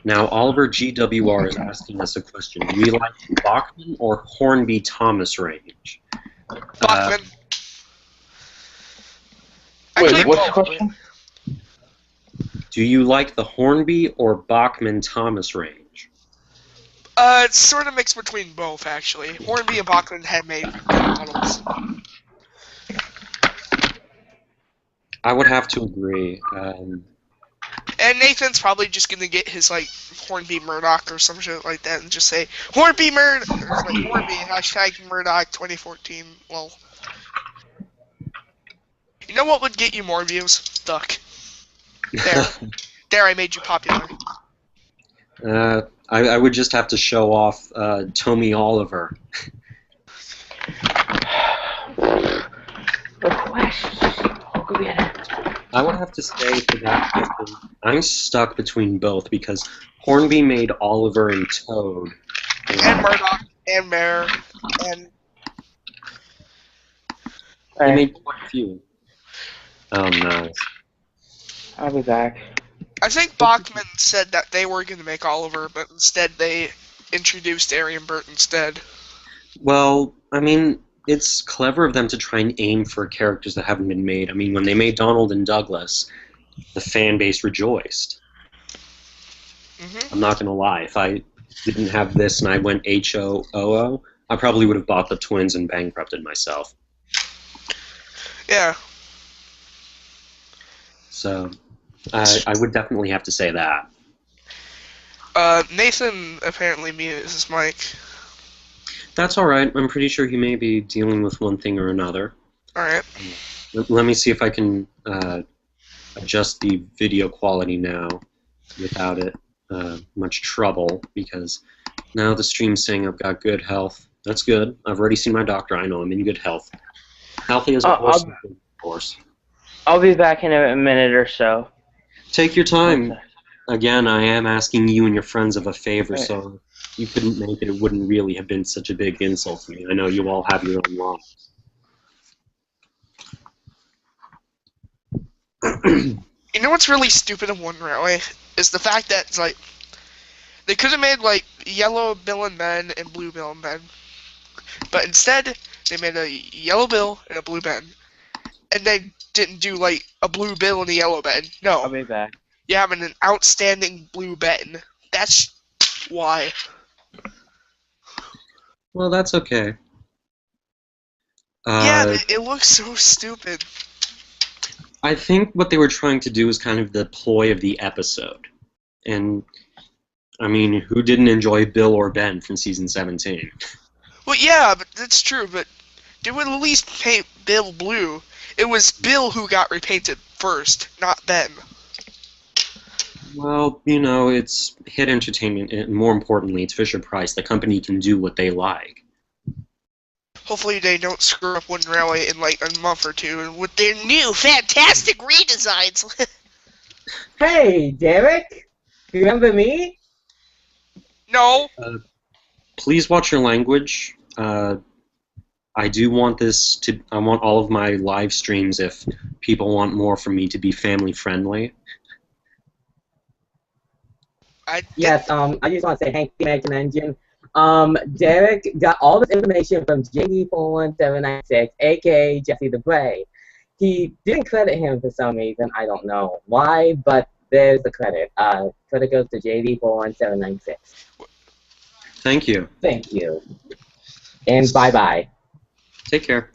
Speaker 1: Now, Oliver GWR is asking us a question. Do we like Bachmann or Hornby Thomas range?
Speaker 2: Bachmann.
Speaker 3: Wait, what's the
Speaker 2: both.
Speaker 3: question?
Speaker 1: Do you like the Hornby or Bachmann Thomas range?
Speaker 2: It's sort of mixed between both, actually. Hornby and Bachmann had made models.
Speaker 1: I would have to agree.
Speaker 2: And Nathan's probably just gonna get his, like, Hornby Murdoch or some shit like that and just say, Hornby Murdoch! Like, Hornby, hashtag Murdoch 2014, well. You know what would get you more views? Duck. There. There, I made you popular.
Speaker 1: I would just have to show off Tommy Oliver.
Speaker 3: I'll go get it.
Speaker 1: I would have to say for that question, I'm stuck between both because Hornby made Oliver and Toad.
Speaker 2: And Murdoch, and Mare, and...
Speaker 1: He made quite a few. Oh, nice.
Speaker 3: I'll be back.
Speaker 2: I think Bachmann said that they were going to make Oliver, but instead they introduced Arian Burt instead.
Speaker 1: Well, I mean, it's clever of them to try and aim for characters that haven't been made. I mean, when they made Donald and Douglas, the fan base rejoiced. I'm not going to lie. If I didn't have this and I went HOOO, I probably would have bought the twins and bankrupted myself.
Speaker 2: Yeah.
Speaker 1: So, I would definitely have to say that.
Speaker 2: Nathan apparently muted his mic.
Speaker 1: That's alright. I'm pretty sure he may be dealing with one thing or another.
Speaker 2: Alright.
Speaker 1: Let me see if I can adjust the video quality now without it much trouble, because now the stream's saying I've got good health. That's good. I've already seen my doctor. I know I'm in good health. Healthy as a horse, of course.
Speaker 3: I'll be back in a minute or so.
Speaker 1: Take your time. Again, I am asking you and your friends of a favor, so if you couldn't make it, it wouldn't really have been such a big insult to me. I know you all have your own lives.
Speaker 2: You know what's really stupid of One Railway? Is the fact that, it's like, they could have made, like, yellow Bill and Ben and blue Bill and Ben. But instead, they made a yellow Bill and a blue Ben. And they didn't do, like, a blue Bill and a yellow Ben. No.
Speaker 3: I'll be back.
Speaker 2: You're having an outstanding blue Ben. That's why.
Speaker 1: Well, that's okay.
Speaker 2: Yeah, it looks so stupid.
Speaker 1: I think what they were trying to do is kind of the ploy of the episode. And, I mean, who didn't enjoy Bill or Ben from Season 17?
Speaker 2: Well, yeah, but that's true, but they would at least paint Bill blue. It was Bill who got repainted first, not Ben.
Speaker 1: Well, you know, it's hit entertainment, and more importantly, it's Fisher-Price. The company can do what they like.
Speaker 2: Hopefully they don't screw up One Railway in like a month or two with their new fantastic redesigns.
Speaker 4: Hey, Derek! Remember me?
Speaker 2: No.
Speaker 1: Please watch your language. I do want I want all of my live streams, if people want more from me, to be family friendly.
Speaker 4: Yes, I just want to say HankAmericanEngine. Derek got all this information from JD41796, aka Jesse the Bray. He didn't credit him for some reason. I don't know why, but there's the credit. Credit goes to JD41796.
Speaker 1: Thank you.
Speaker 4: Thank you. And bye-bye.
Speaker 1: Take care.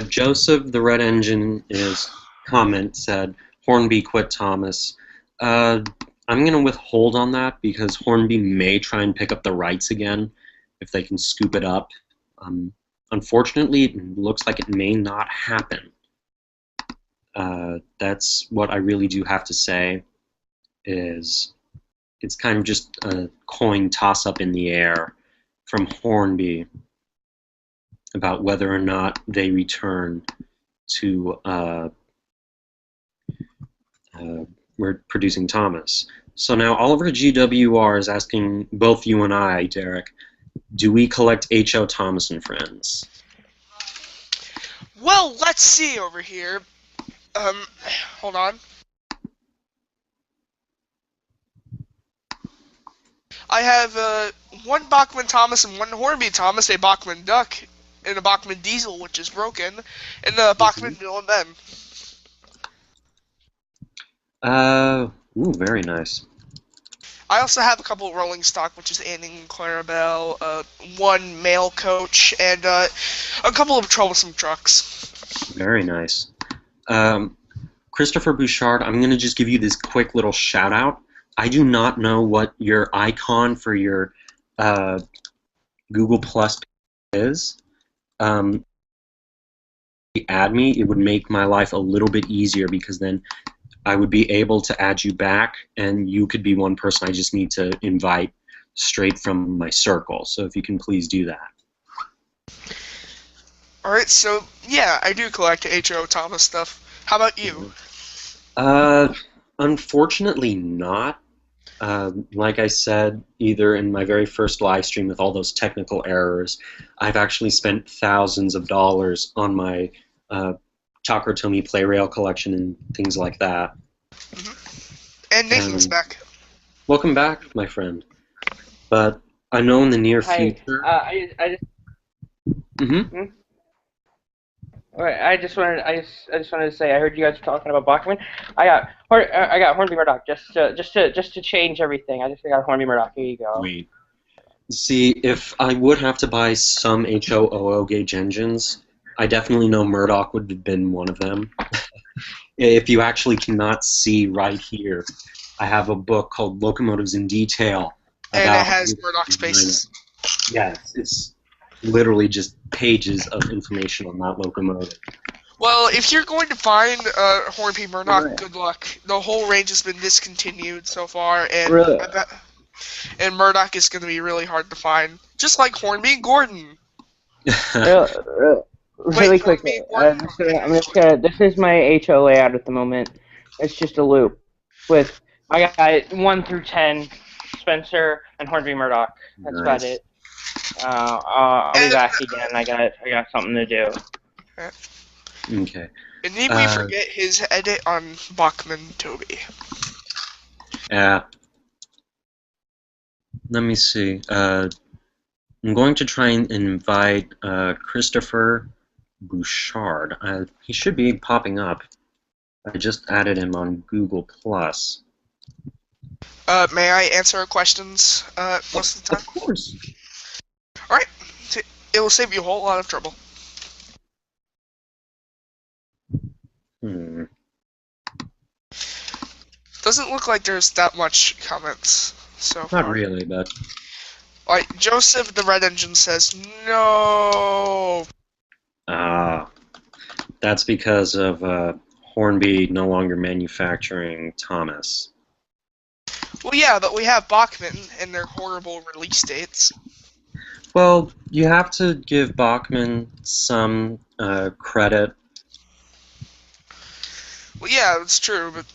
Speaker 1: Joseph the Red Engine, his comment said, Hornby quit Thomas. I'm going to withhold on that because Hornby may try and pick up the rights again if they can scoop it up. Unfortunately, it looks like it may not happen. That's what I really do have to say, is it's kind of just a coin toss-up in the air from Hornby about whether or not they return to we're producing Thomas. So now Oliver GWR is asking both you and I, Derek, do we collect H.O. Thomas and Friends?
Speaker 2: Well, let's see over here. Hold on. I have one Bachmann Thomas and one Hornby Thomas, a Bachmann Duck, and a Bachmann Diesel, which is broken, and a Bachmann Bill and Ben.
Speaker 1: Ooh, very nice.
Speaker 2: I also have a couple of rolling stock, which is Anning and Clarabelle, one mail coach, and a couple of troublesome trucks.
Speaker 1: Very nice. Christopher Bouchard, I'm going to just give you this quick little shout out. I do not know what your icon for your Google Plus is. add me, it would make my life a little bit easier, because then I would be able to add you back, and you could be one person I just need to invite straight from my circle. So if you can please do that.
Speaker 2: Alright, so, yeah, I do collect H.O. Thomas stuff. How about you?
Speaker 1: Unfortunately not. Like I said, either in my very first live stream with all those technical errors, I've actually spent thousands of dollars on my Takaratomi Play Rail collection and things like that.
Speaker 2: And Nathan's back.
Speaker 1: Welcome back, my friend. But I know in the near future...
Speaker 3: I just... Alright, I just wanted to say, I heard you guys talking about Bachmann. I got Hornby Murdoch just to change everything. I just got Hornby Murdoch. Here you go.
Speaker 1: Wait. See, if I would have to buy some HOOO gauge engines, I definitely know Murdoch would have been one of them. If you actually cannot see right here, I have a book called Locomotives in Detail.
Speaker 2: And it has Murdoch spaces.
Speaker 1: Yes, it's literally just pages of information on that locomotive.
Speaker 2: Well, if you're going to find Hornby Murdoch, good luck. The whole range has been discontinued so far, and and Murdoch is going to be really hard to find, just like Hornby and Gordon.
Speaker 3: Really quickly, this is my HO layout at the moment. It's just a loop with I got 1 through 10, Spencer and Hornby Murdoch. That's about it. I'll be back again. I got something to do.
Speaker 1: Okay.
Speaker 2: And need we forget his edit on Bachmann Toby?
Speaker 1: Yeah. Let me see. I'm going to try and invite Christopher Bouchard. He should be popping up. I just added him on Google+.
Speaker 2: May I answer questions most of the time?
Speaker 1: Of course.
Speaker 2: Alright. It will save you a whole lot of trouble. Doesn't look like there's that much comments so far.
Speaker 1: Not really, but...
Speaker 2: Like, Joseph the Red Engine says, no!
Speaker 1: That's because of Hornby no longer manufacturing Thomas.
Speaker 2: Well, yeah, but we have Bachmann and their horrible release dates.
Speaker 1: Well, you have to give Bachmann some credit.
Speaker 2: Well, yeah, it's true, but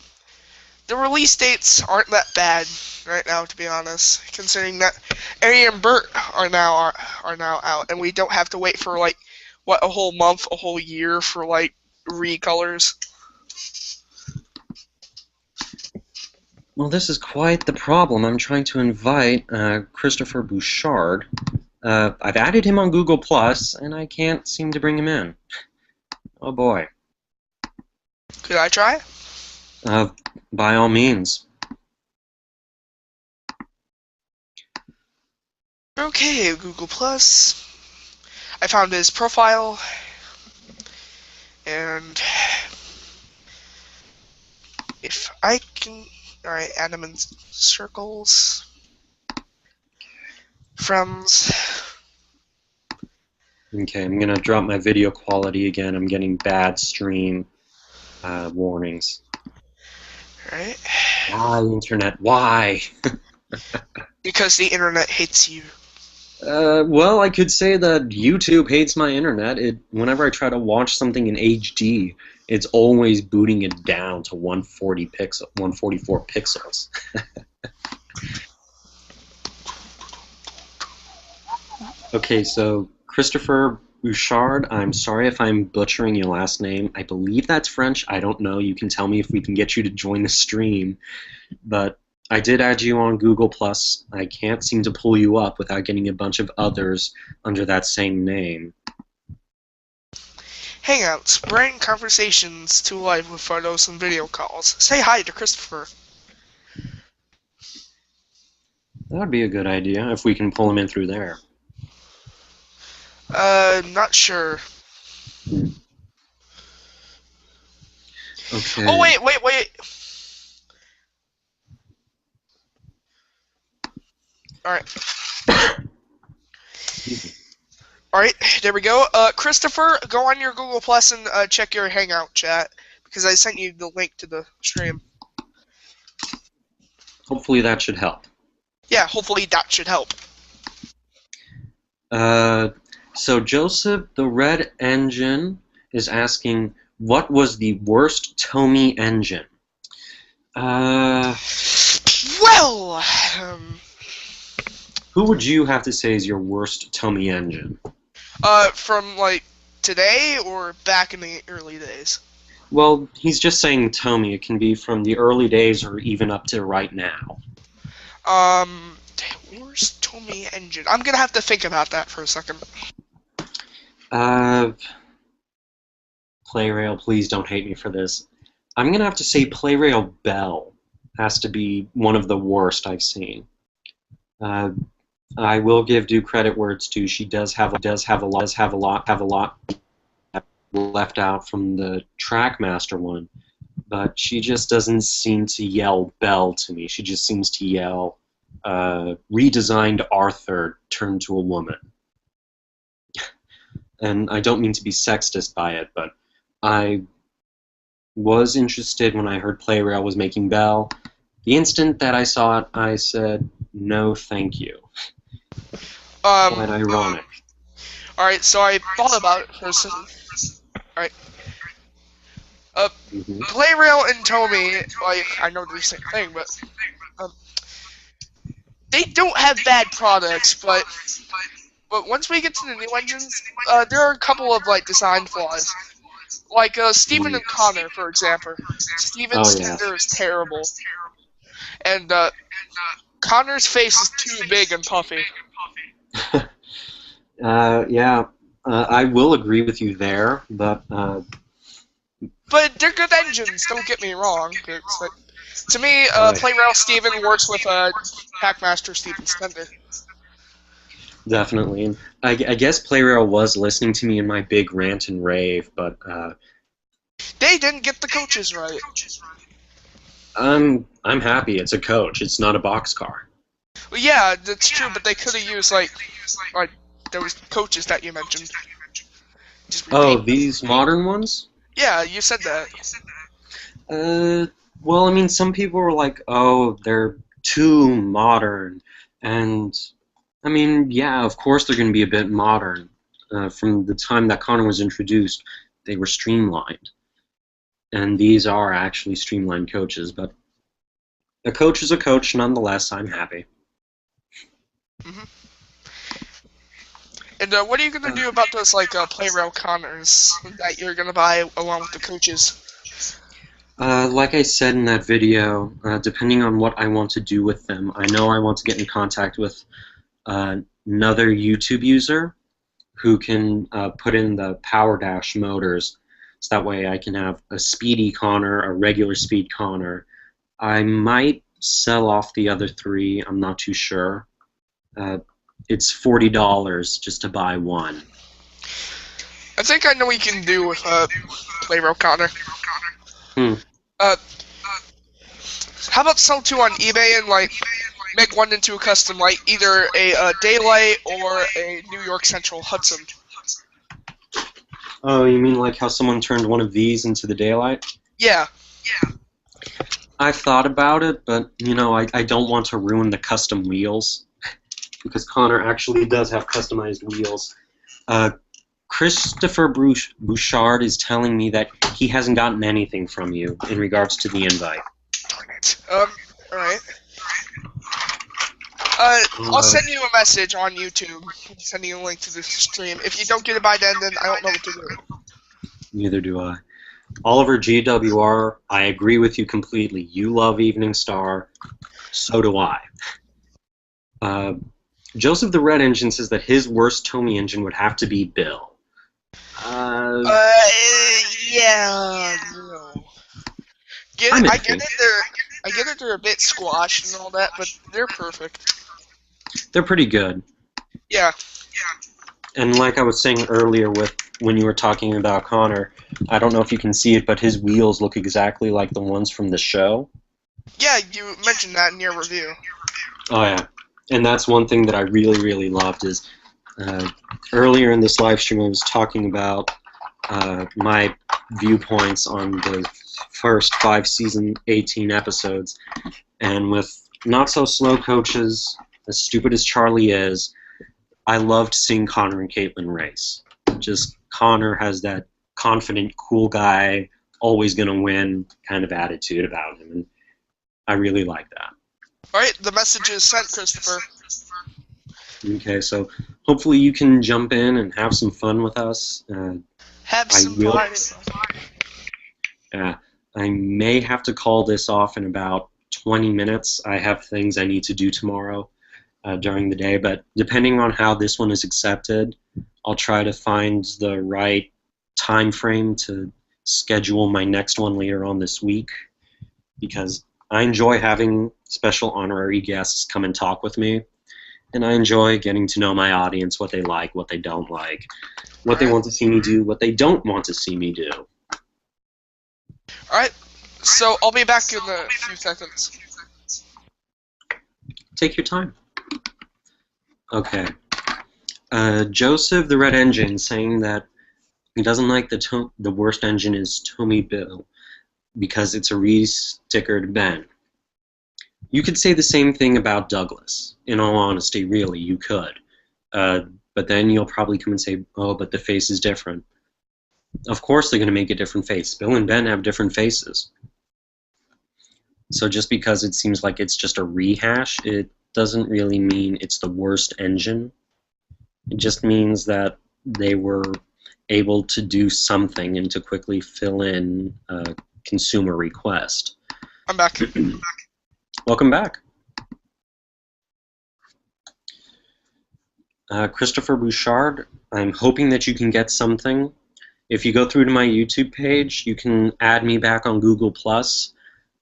Speaker 2: the release dates aren't that bad right now, to be honest, considering that Ari and Bert are now out, and we don't have to wait for, like, what, a whole month, a whole year for, like, recolors.
Speaker 1: Well, this is quite the problem. I'm trying to invite Christopher Bouchard. I've added him on Google+, and I can't seem to bring him in. Oh boy.
Speaker 2: Could I try?
Speaker 1: By all means.
Speaker 2: Okay, Google+. I found his profile, and if I can... Alright, add him in circles. Friends.
Speaker 1: Okay, I'm gonna drop my video quality again. I'm getting bad stream warnings.
Speaker 2: Alright.
Speaker 1: Why, internet? Why?
Speaker 2: Because the internet hates you.
Speaker 1: Well, I could say that YouTube hates my internet. Whenever I try to watch something in HD, it's always booting it down to 144 pixels. Okay, so Christopher Bouchard, I'm sorry if I'm butchering your last name. I believe that's French. I don't know. You can tell me if we can get you to join the stream. But I did add you on Google+. I can't seem to pull you up without getting a bunch of others under that same name.
Speaker 2: Hangouts, bring conversations to life with photos and video calls. Say hi to Christopher.
Speaker 1: That would be a good idea if we can pull him in through there.
Speaker 2: Not sure.
Speaker 1: Okay.
Speaker 2: Oh, wait! Alright. Alright, there we go. Christopher, go on your Google Plus and check your Hangout chat, because I sent you the link to the stream.
Speaker 1: Hopefully that should help.
Speaker 2: Yeah, hopefully that should help.
Speaker 1: So Joseph the Red Engine is asking, what was the worst Tomy engine?
Speaker 2: Well,
Speaker 1: who would you have to say is your worst Tomy engine?
Speaker 2: from, like, today or back in the early days?
Speaker 1: Well, he's just saying Tomy. It can be from the early days or even up to right now.
Speaker 2: Worst Tomy engine. I'm gonna have to think about that for a second.
Speaker 1: Playrail, please don't hate me for this. I'm gonna have to say Playrail Bell has to be one of the worst I've seen. I will give due credit where it's due. She does have a lot left out from the Trackmaster one, but she just doesn't seem to yell Bell to me. She just seems to yell redesigned Arthur turned to a woman. And I don't mean to be sexist by it, but I was interested when I heard Playrail was making Bell. The instant that I saw it, I said, no thank you. Quite ironic.
Speaker 2: Alright, so I thought about it for a second. Alright. Playrail and Tomy, like, I know they're the same thing, but they don't have bad products, but once we get to the new engines, there are a couple of, like, design flaws. Like, Steven and Connor, for example. Steven's tender is terrible. And, Connor's face is too big and puffy.
Speaker 1: Yeah, I will agree with you there, but
Speaker 2: they're good engines, don't get me wrong. It's like, to me, Playrail Steven works with Hackmaster Steven's tender.
Speaker 1: Definitely. And I guess Playrail was listening to me in my big rant and rave, but
Speaker 2: they didn't get the coaches right.
Speaker 1: I'm happy. It's a coach. It's not a boxcar.
Speaker 2: Well, yeah, that's true, but they could have used like those coaches that you mentioned.
Speaker 1: Oh, these modern ones?
Speaker 2: Yeah, you said that.
Speaker 1: Well, I mean, some people were like, oh, they're too modern, and I mean, yeah, of course they're going to be a bit modern. From the time that Connor was introduced, they were streamlined. And these are actually streamlined coaches, but a coach is a coach nonetheless. I'm happy.
Speaker 2: Mm-hmm. And what are you going to do about those, like, Playrail Connors that you're going to buy along with the coaches?
Speaker 1: Like I said in that video, depending on what I want to do with them, I know I want to get in contact with another YouTube user who can put in the Power Dash motors, so that way I can have a speedy Connor, a regular speed Connor. I might sell off the other three, I'm not too sure. It's $40 just to buy one.
Speaker 2: I think I know what you can do with Playrail Connor. How about sell two on eBay and, like, make one into a custom, like either a Daylight or a New York Central Hudson?
Speaker 1: Oh, you mean like how someone turned one of these into the Daylight?
Speaker 2: Yeah.
Speaker 1: I've thought about it, but, you know, I don't want to ruin the custom wheels, because Connor actually does have customized wheels. Christopher Bouchard is telling me that he hasn't gotten anything from you in regards to the invite.
Speaker 2: Darn it. Alright. I'll send you a message on YouTube, sending you a link to the stream. If you don't get it by then I don't know what to do.
Speaker 1: Neither do I. Oliver GWR, I agree with you completely. You love Evening Star. So do I. Joseph the Red Engine says that his worst Tomy engine would have to be Bill.
Speaker 2: Yeah, no. I get it, they're a bit squashed and all that, but they're perfect.
Speaker 1: They're pretty good.
Speaker 2: Yeah.
Speaker 1: And like I was saying earlier when you were talking about Connor, I don't know if you can see it, but his wheels look exactly like the ones from the show.
Speaker 2: Yeah, you mentioned that in your review.
Speaker 1: Oh, yeah. And that's one thing that I really, really loved is earlier in this live stream I was talking about my viewpoints on the first 5 season 18 episodes, and with Not So Slow coaches, as stupid as Charlie is, I loved seeing Connor and Caitlin race. Just Connor has that confident, cool guy, always gonna win kind of attitude about him, and I really like that.
Speaker 2: Alright, the message is sent, Christopher.
Speaker 1: Okay, so hopefully you can jump in and have some fun with us.
Speaker 2: Have some fun.
Speaker 1: I may have to call this off in about 20 minutes. I have things I need to do tomorrow during the day, but depending on how this one is accepted, I'll try to find the right time frame to schedule my next one later on this week, because I enjoy having special honorary guests come and talk with me, and I enjoy getting to know my audience, what they like, what they don't like, what they want to see me do, what they don't want to see me do.
Speaker 2: Alright, so I'll be back in a few seconds.
Speaker 1: Take your time. Okay. Joseph the Red Engine saying that he doesn't like the worst engine is Tommy Bill because it's a re-stickered Ben. You could say the same thing about Douglas. In all honesty, really, you could. But then you'll probably come and say, oh, but the face is different. Of course they're going to make a different face. Bill and Ben have different faces. So just because it seems like it's just a rehash, it doesn't really mean it's the worst engine. It just means that they were able to do something and to quickly fill in a consumer request.
Speaker 2: I'm back.
Speaker 1: Welcome back. Christopher Bouchard, I'm hoping that you can get something. If you go through to my YouTube page, you can add me back on Google+.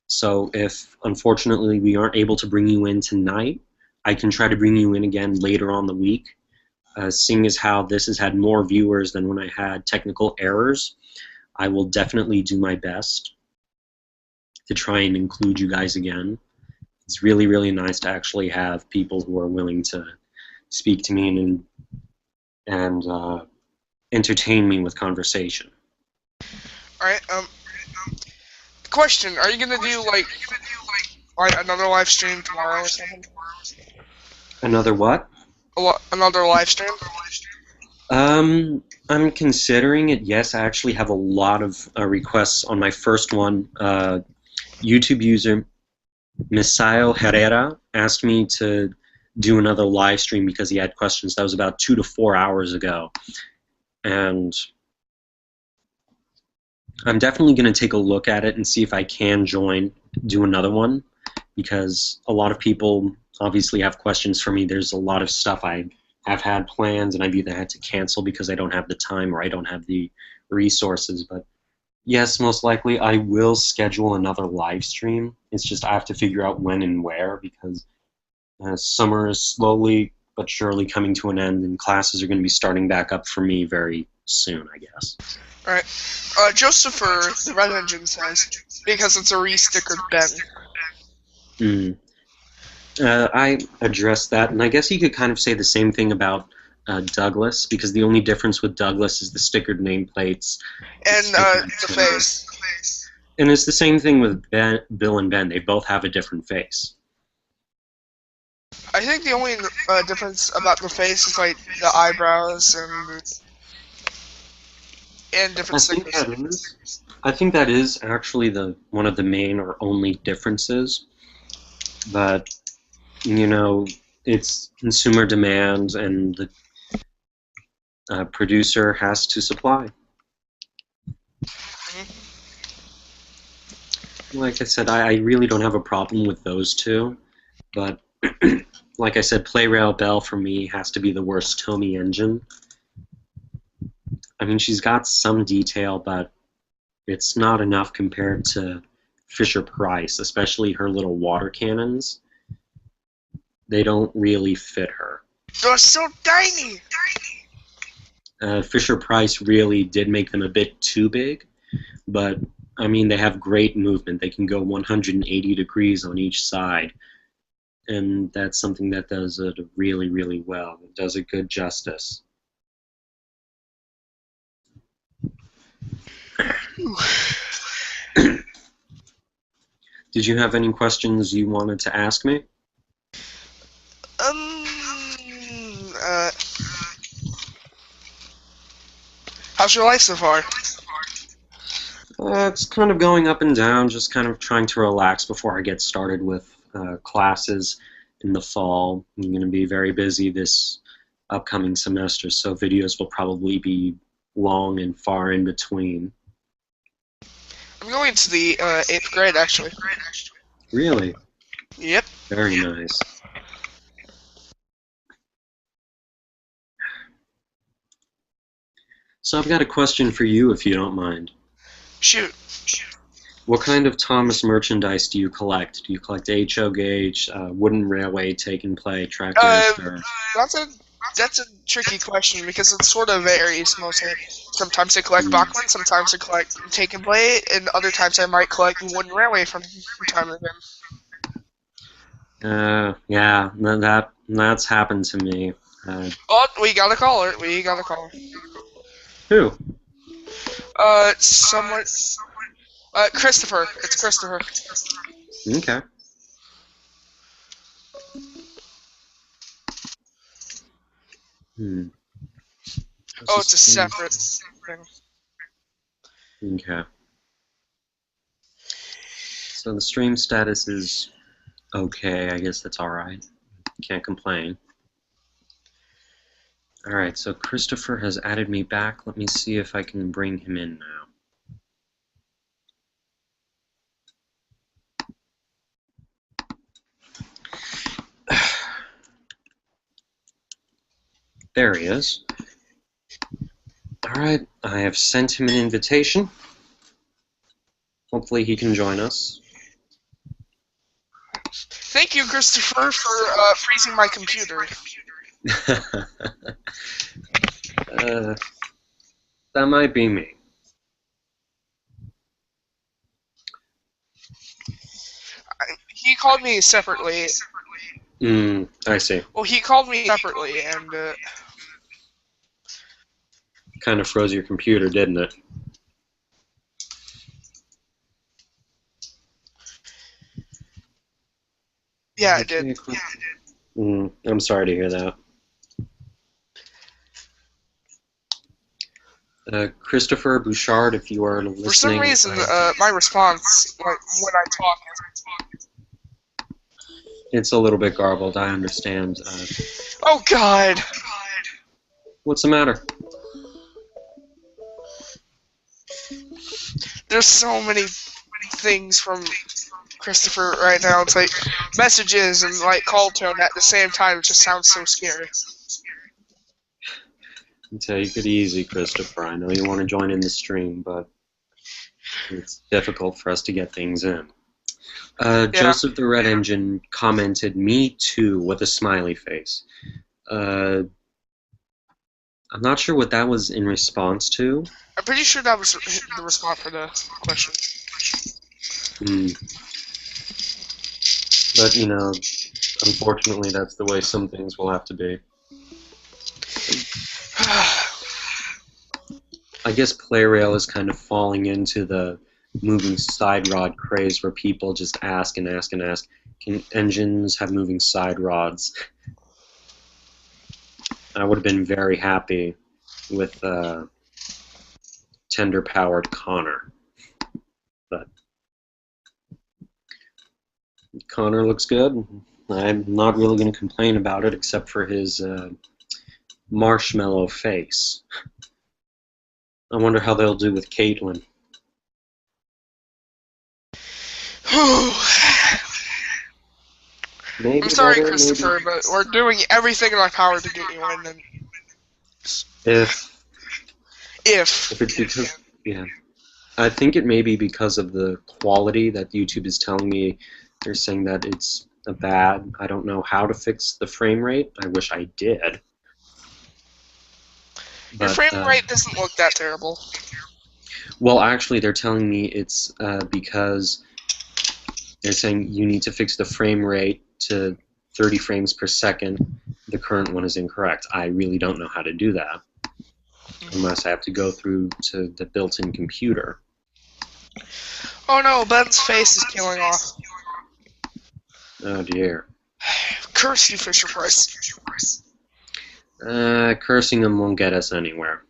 Speaker 1: So if, unfortunately, we aren't able to bring you in tonight, I can try to bring you in again later on the week. Seeing as how this has had more viewers than when I had technical errors, I will definitely do my best to try and include you guys again. It's really, really nice to actually have people who are willing to speak to me and entertain me with conversation.
Speaker 2: Alright, question, are you gonna do, like another live stream tomorrow or something?
Speaker 1: Another what?
Speaker 2: Another live stream?
Speaker 1: I'm considering it, yes. I actually have a lot of requests on my first one. YouTube user Misael Herrera asked me to do another live stream because he had questions. That was about 2 to 4 hours ago. And I'm definitely going to take a look at it and see if I can do another one, because a lot of people obviously have questions for me. There's a lot of stuff I have had plans and I've either had to cancel because I don't have the time or I don't have the resources. But yes, most likely I will schedule another live stream. It's just I have to figure out when and where, because summer is slowly but surely coming to an end, and classes are going to be starting back up for me very soon, I guess.
Speaker 2: Alright. Josepher, the Red Engine says, because it's a re-stickered Ben.
Speaker 1: I addressed that, and I guess you could kind of say the same thing about Douglas, because the only difference with Douglas is the stickered nameplates.
Speaker 2: And the face.
Speaker 1: And it's the same thing with Bill and Ben. They both have a different face.
Speaker 2: I think the only difference about the face is like the eyebrows and different stickers.
Speaker 1: I think that is actually one of the main or only differences. But you know, it's consumer demand, and the producer has to supply. Like I said, I really don't have a problem with those two, but like I said, Playrail Bell for me has to be the worst Tommy engine. I mean, she's got some detail, but it's not enough compared to Fisher-Price, especially her little water cannons. They don't really fit her.
Speaker 2: They're so tiny!
Speaker 1: Fisher-Price really did make them a bit too big, but I mean, they have great movement. They can go 180 degrees on each side. and that's something that does it really, really well. It does it good justice. Did you have any questions you wanted to ask me?
Speaker 2: How's your life so far?
Speaker 1: It's kind of going up and down, just kind of trying to relax before I get started with classes in the fall. I'm going to be very busy this upcoming semester, so videos will probably be long and far in between.
Speaker 2: I'm going to the 8th grade, actually.
Speaker 1: Really?
Speaker 2: Yep.
Speaker 1: Very nice. So I've got a question for you, if you don't mind.
Speaker 2: Shoot.
Speaker 1: What kind of Thomas merchandise do you collect? Do you collect HO gauge, wooden railway, take and play, tractors, or...
Speaker 2: That's a tricky question because it sort of varies mostly. Sometimes I collect Bachmann, sometimes I collect take and play, and other times I might collect wooden railway from time to time.
Speaker 1: Yeah, that's happened to me.
Speaker 2: Oh, we got a caller.
Speaker 1: Who?
Speaker 2: Someone. Christopher. It's Christopher.
Speaker 1: Okay.
Speaker 2: Oh, it's a separate thing.
Speaker 1: Okay. So the stream status is okay. I guess that's alright. Can't complain. Alright, so Christopher has added me back. Let me see if I can bring him in now. There he is. Alright, I have sent him an invitation. Hopefully he can join us.
Speaker 2: Thank you, Christopher, for freezing my computer.
Speaker 1: That might be me.
Speaker 2: He called me separately.
Speaker 1: I see.
Speaker 2: Well, he called me separately, and
Speaker 1: kind of froze your computer, didn't it?
Speaker 2: yeah, it did.
Speaker 1: I'm sorry to hear that. Christopher Bouchard, if you are listening...
Speaker 2: For some reason, my response, like, when I talk...
Speaker 1: It's a little bit garbled, I understand.
Speaker 2: Oh, God!
Speaker 1: What's the matter?
Speaker 2: There's so many things from Christopher right now. It's like messages and like call tone at the same time. It just sounds so scary.
Speaker 1: Take it easy, Christopher. I know you want to join in the stream, but it's difficult for us to get things in. Joseph the Red Engine commented, "Me too," with a smiley face. I'm not sure what that was in response to.
Speaker 2: I'm pretty sure that was the response for the question.
Speaker 1: But, you know, unfortunately that's the way some things will have to be. I guess PlayRail is kind of falling into the moving side rod craze where people just ask and ask and ask, can engines have moving side rods? I would have been very happy with tender-powered Connor. But Connor looks good. I'm not really going to complain about it except for his marshmallow face. I wonder how they'll do with Caitlin.
Speaker 2: I'm sorry, Christopher, but we're doing everything in our power to get you in. And
Speaker 1: If
Speaker 2: it's
Speaker 1: because, yeah. I think it may be because of the quality that YouTube is telling me. They're saying that it's bad. I don't know how to fix the frame rate. I wish I did.
Speaker 2: Your frame rate doesn't look that terrible.
Speaker 1: Well, actually, they're telling me it's because they're saying you need to fix the frame rate to 30 frames per second, the current one is incorrect. I really don't know how to do that unless I have to go through to the built-in computer.
Speaker 2: Oh no, Ben's face is peeling off.
Speaker 1: Oh dear.
Speaker 2: Curse you, Fisher Price.
Speaker 1: Cursing them won't get us anywhere.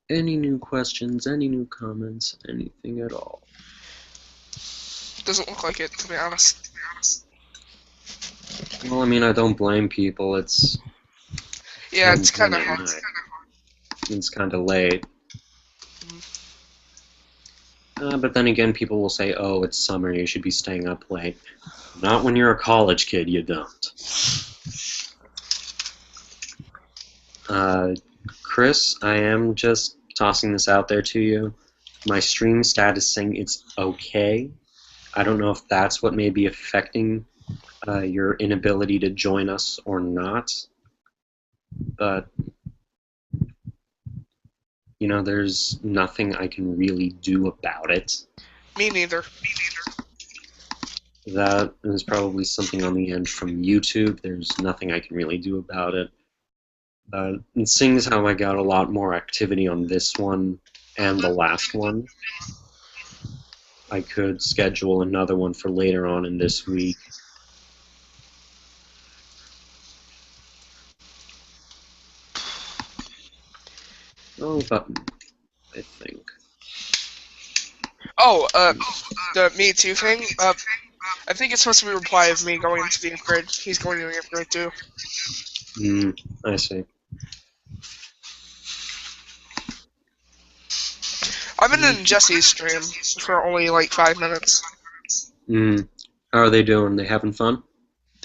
Speaker 1: Any new questions, any new comments, anything at all?
Speaker 2: Doesn't look like it, to be honest.
Speaker 1: Well, I mean, I don't blame people. It's
Speaker 2: Yeah, it's kind of
Speaker 1: 10 at
Speaker 2: hard.
Speaker 1: night. It's kind of late. But then again, people will say, oh, it's summer, you should be staying up late. Not when you're a college kid, you don't. Chris, I am just tossing this out there to you. My stream status saying it's okay. I don't know if that's what may be affecting your inability to join us or not. But, you know, there's nothing I can really do about it.
Speaker 2: Me neither.
Speaker 1: That is probably something on the end from YouTube. There's nothing I can really do about it. And seeing as how I got a lot more activity on this one and the last one, I could schedule another one for later on in this week. Oh, button, I think.
Speaker 2: Oh, the Me Too thing. I think it's supposed to be a reply of me going into the 8th grade. He's going to the 8th grade too.
Speaker 1: I see.
Speaker 2: I've been in Jesse's stream for only like 5 minutes.
Speaker 1: How are they doing? They having fun?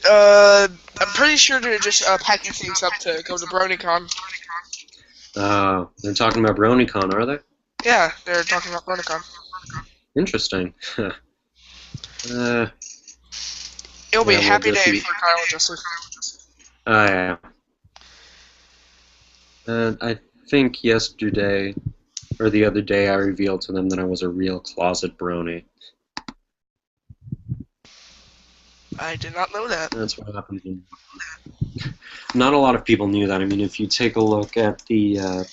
Speaker 2: I'm pretty sure they're just packing things up to go to BronyCon.
Speaker 1: They're talking about BronyCon, are they?
Speaker 2: Yeah, they're talking about BronyCon.
Speaker 1: Interesting.
Speaker 2: It'll be
Speaker 1: Yeah,
Speaker 2: a happy
Speaker 1: we'll
Speaker 2: day
Speaker 1: just
Speaker 2: for Kyle and Jesse.
Speaker 1: Yeah. I think yesterday, or the other day, I revealed to them that I was a real closet brony.
Speaker 2: I did not know that.
Speaker 1: That's what happened. Not a lot of people knew that. I mean, if you take a look at the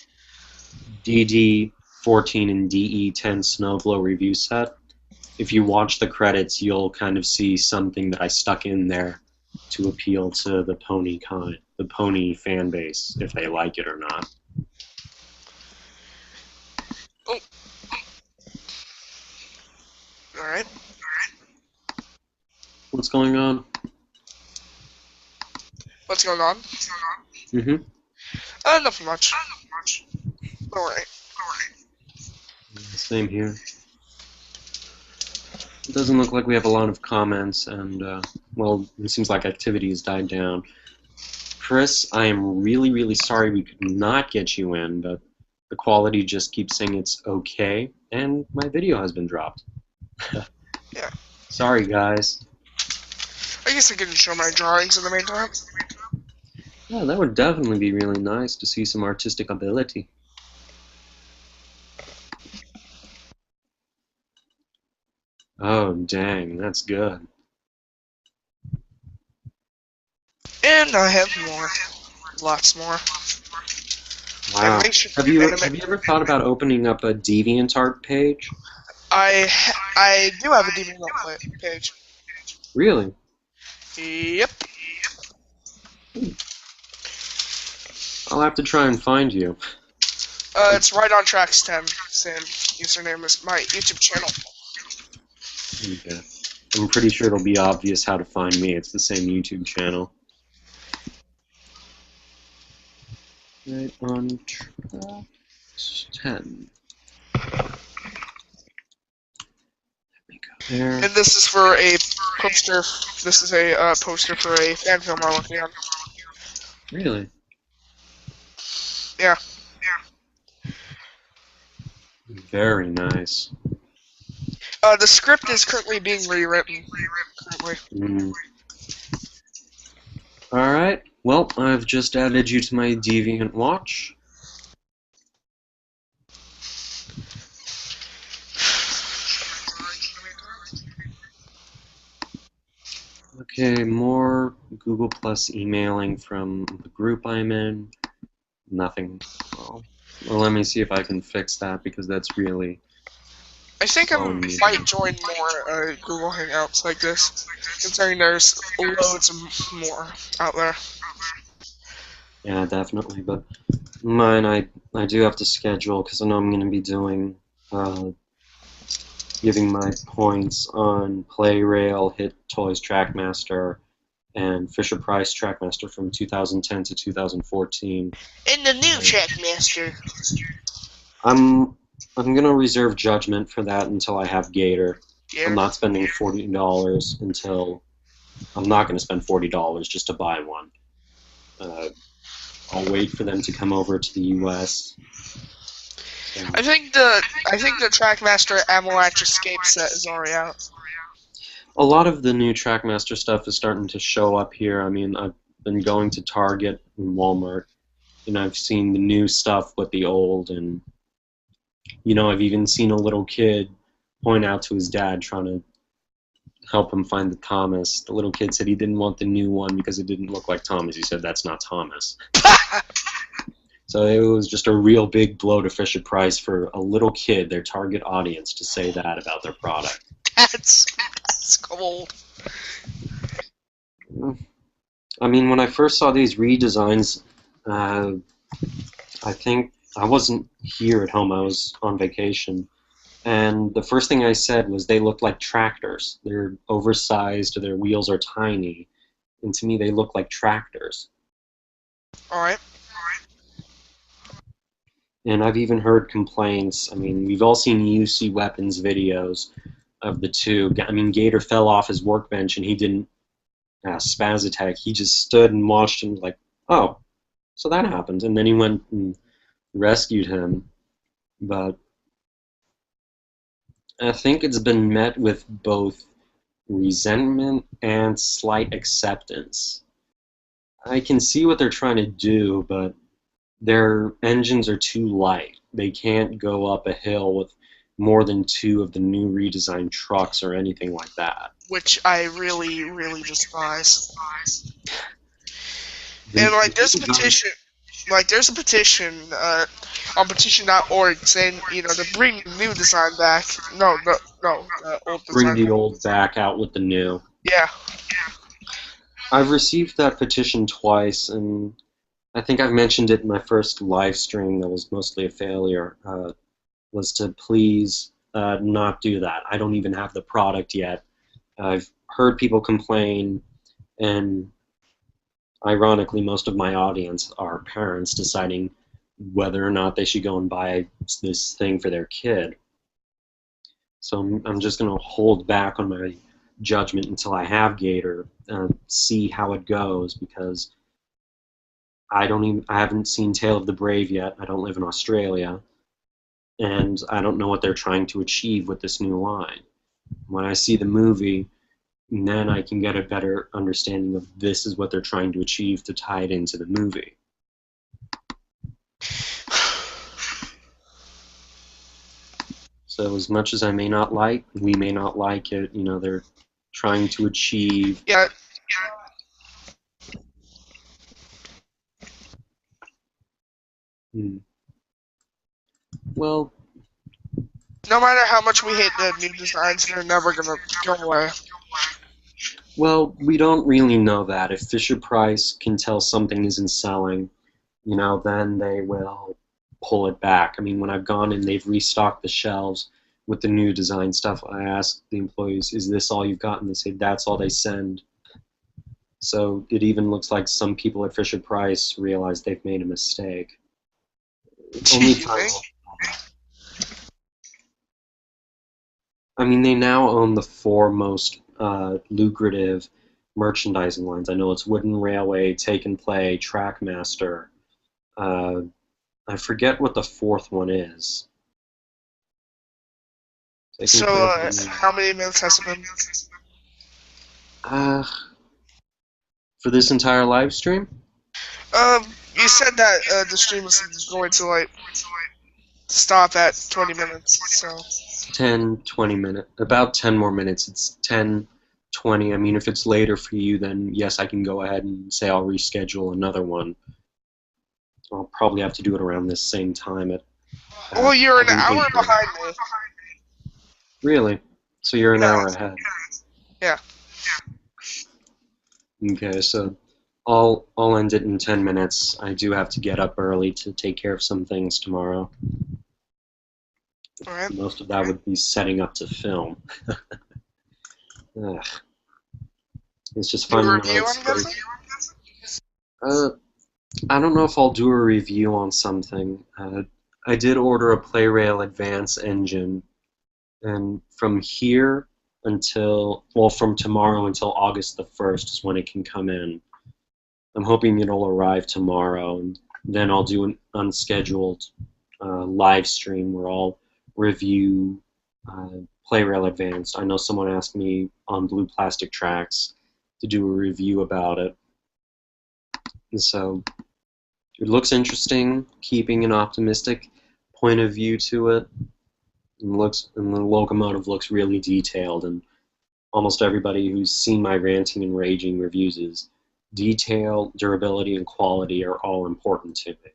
Speaker 1: DD14 and DE10 Snowblow review set, if you watch the credits, you'll kind of see something that I stuck in there to appeal to the pony fan base, if they like it or not.
Speaker 2: Oh. Alright.
Speaker 1: What's going on?
Speaker 2: What's going on? Nothing much. Alright.
Speaker 1: Same here. It doesn't look like we have a lot of comments, and, well, it seems like activity has died down. Chris, I am really, really sorry we could not get you in, but the quality just keeps saying it's okay, and my video has been dropped.
Speaker 2: Yeah.
Speaker 1: Sorry, guys.
Speaker 2: I guess I can show my drawings in the meantime.
Speaker 1: Yeah, that would definitely be really nice to see some artistic ability. Oh, dang, that's good.
Speaker 2: And I have more. Lots more.
Speaker 1: Wow. Have you
Speaker 2: Animate.
Speaker 1: ever thought about opening up a DeviantArt page?
Speaker 2: I do have a DeviantArt page.
Speaker 1: Really?
Speaker 2: Yep.
Speaker 1: I'll have to try and find you.
Speaker 2: It's right on tracks 10. Same username as my YouTube channel.
Speaker 1: Okay. I'm pretty sure it'll be obvious how to find me. It's the same YouTube channel. Right on track 10. There.
Speaker 2: And this is for a poster. This is a poster for a fan film I'm working on.
Speaker 1: Really?
Speaker 2: Yeah.
Speaker 1: Very nice.
Speaker 2: The script is currently being rewritten. Currently.
Speaker 1: Alright. Well, I've just added you to my Deviant Watch. Okay, more Google Plus emailing from the group I'm in. Nothing. Well, let me see if I can fix that, because that's really...
Speaker 2: I think I
Speaker 1: slowing me
Speaker 2: might
Speaker 1: down.
Speaker 2: join more Google Hangouts like this, considering there's loads more out there.
Speaker 1: Yeah, definitely, but mine I do have to schedule, because I know I'm going to be doing, giving my points on PlayRail, Hit Toys Trackmaster, and Fisher-Price Trackmaster from 2010 to 2014.
Speaker 2: In the new Trackmaster.
Speaker 1: I'm gonna reserve judgment for that until I have Gator.
Speaker 2: Yeah.
Speaker 1: I'm not spending $40 until... I'm not gonna spend $40 just to buy one. I'll wait for them to come over to the U.S. So,
Speaker 2: I think the Trackmaster Avalanche Escape set is already out.
Speaker 1: a lot of the new Trackmaster stuff is starting to show up here. I mean, I've been going to Target and Walmart, and I've seen the new stuff with the old, and I've even seen a little kid point out to his dad trying to help him find the Thomas. The little kid said he didn't want the new one because it didn't look like Thomas. He said, "That's not Thomas." So it was just a real big blow to Fisher-Price for a little kid, their target audience, to say that about their product.
Speaker 2: That's cold.
Speaker 1: I mean, when I first saw these redesigns, I think I wasn't here at home. I was on vacation. And the first thing I said was they look like tractors. They're oversized, their wheels are tiny. And to me, they look like tractors.
Speaker 2: Alright.
Speaker 1: And I've even heard complaints. I mean, we've all seen UC Weapons videos of the two. I mean, Gator fell off his workbench and he didn't spaz attack. He just stood and watched him like, oh, so that happened. And then he went and rescued him. But I think it's been met with both resentment and slight acceptance. I can see what they're trying to do, but their engines are too light. They can't go up a hill with more than 2 of the new redesigned trucks or anything like that.
Speaker 2: Which I really, really despise. And there's a petition on petition.org saying, to bring the new design back. No, old design.
Speaker 1: Bring the old back out with the new.
Speaker 2: Yeah.
Speaker 1: I've received that petition twice, and I think I've mentioned it in my first live stream that was mostly a failure, was to please not do that. I don't even have the product yet. I've heard people complain, and ironically, most of my audience are parents deciding whether or not they should go and buy this thing for their kid. So I'm just going to hold back on my judgment until I have Gator and see how it goes, because I haven't seen Tale of the Brave yet. I don't live in Australia, and I don't know what they're trying to achieve with this new line. When I see the movie, then I can get a better understanding of this is what they're trying to achieve to tie it into the movie. So as much as we may not like it, they're trying to achieve...
Speaker 2: Yeah.
Speaker 1: Well,
Speaker 2: no matter how much we hate the new designs, they're never going to go away.
Speaker 1: Well, we don't really know that. If Fisher-Price can tell something isn't selling, then they will pull it back. I mean, when I've gone and they've restocked the shelves with the new design stuff, I ask the employees, is this all you've got? And they say that's all they send. So it even looks like some people at Fisher-Price realize they've made a mistake. Only time. I mean, they now own the 4 most lucrative merchandising lines. I know it's Wooden Railway, Take and Play, Trackmaster. I forget what the 4th one is.
Speaker 2: So, how many minutes has it been?
Speaker 1: For this entire live stream?
Speaker 2: You said that the stream was going to like stop at 20 minutes, so
Speaker 1: 10, 20 minutes, about 10 more minutes. It's 10, 20. I mean, if it's later for you, then yes, I can go ahead and say I'll reschedule another one. I'll probably have to do it around this same time at.
Speaker 2: Well, you're an
Speaker 1: probably
Speaker 2: hour
Speaker 1: 8:30.
Speaker 2: behind me.
Speaker 1: Really? So you're an hour ahead.
Speaker 2: Yeah.
Speaker 1: Okay, so I'll end it in 10 minutes. I do have to get up early to take care of some things tomorrow.
Speaker 2: All right.
Speaker 1: Most of that would be setting up to film. Ugh. It's just
Speaker 2: Do a
Speaker 1: fun.
Speaker 2: review, I'm guessing?
Speaker 1: I don't know if I'll do a review on something. I did order a PlayRail Advance engine, and from here until, well, from tomorrow until August the 1st is when it can come in. I'm hoping it'll arrive tomorrow, and then I'll do an unscheduled live stream where I'll review PlayRail Advance. I know someone asked me on Blue Plastic Tracks to do a review about it. And so it looks interesting, keeping an optimistic point of view to it. And the locomotive looks really detailed, and almost everybody who's seen my ranting and raging reviews is detail, durability, and quality are all important to me.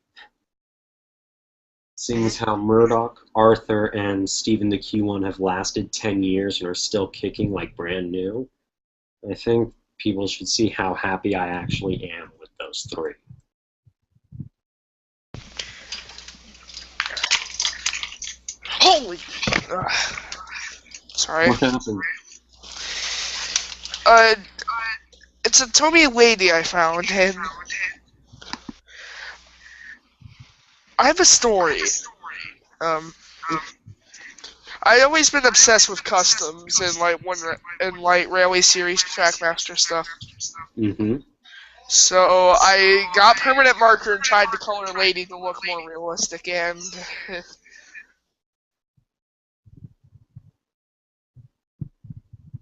Speaker 1: Seeing as how Murdoch, Arthur, and Stephen the Q1 have lasted 10 years and are still kicking like brand new, I think people should see how happy I actually am with those three.
Speaker 2: Holy! Sorry.
Speaker 1: What happened?
Speaker 2: It's a Tomy lady I found, and I have a story. I've always been obsessed with customs and like Railway Series Trackmaster stuff.
Speaker 1: Mm-hmm.
Speaker 2: So I got permanent marker and tried to color lady to look more realistic, and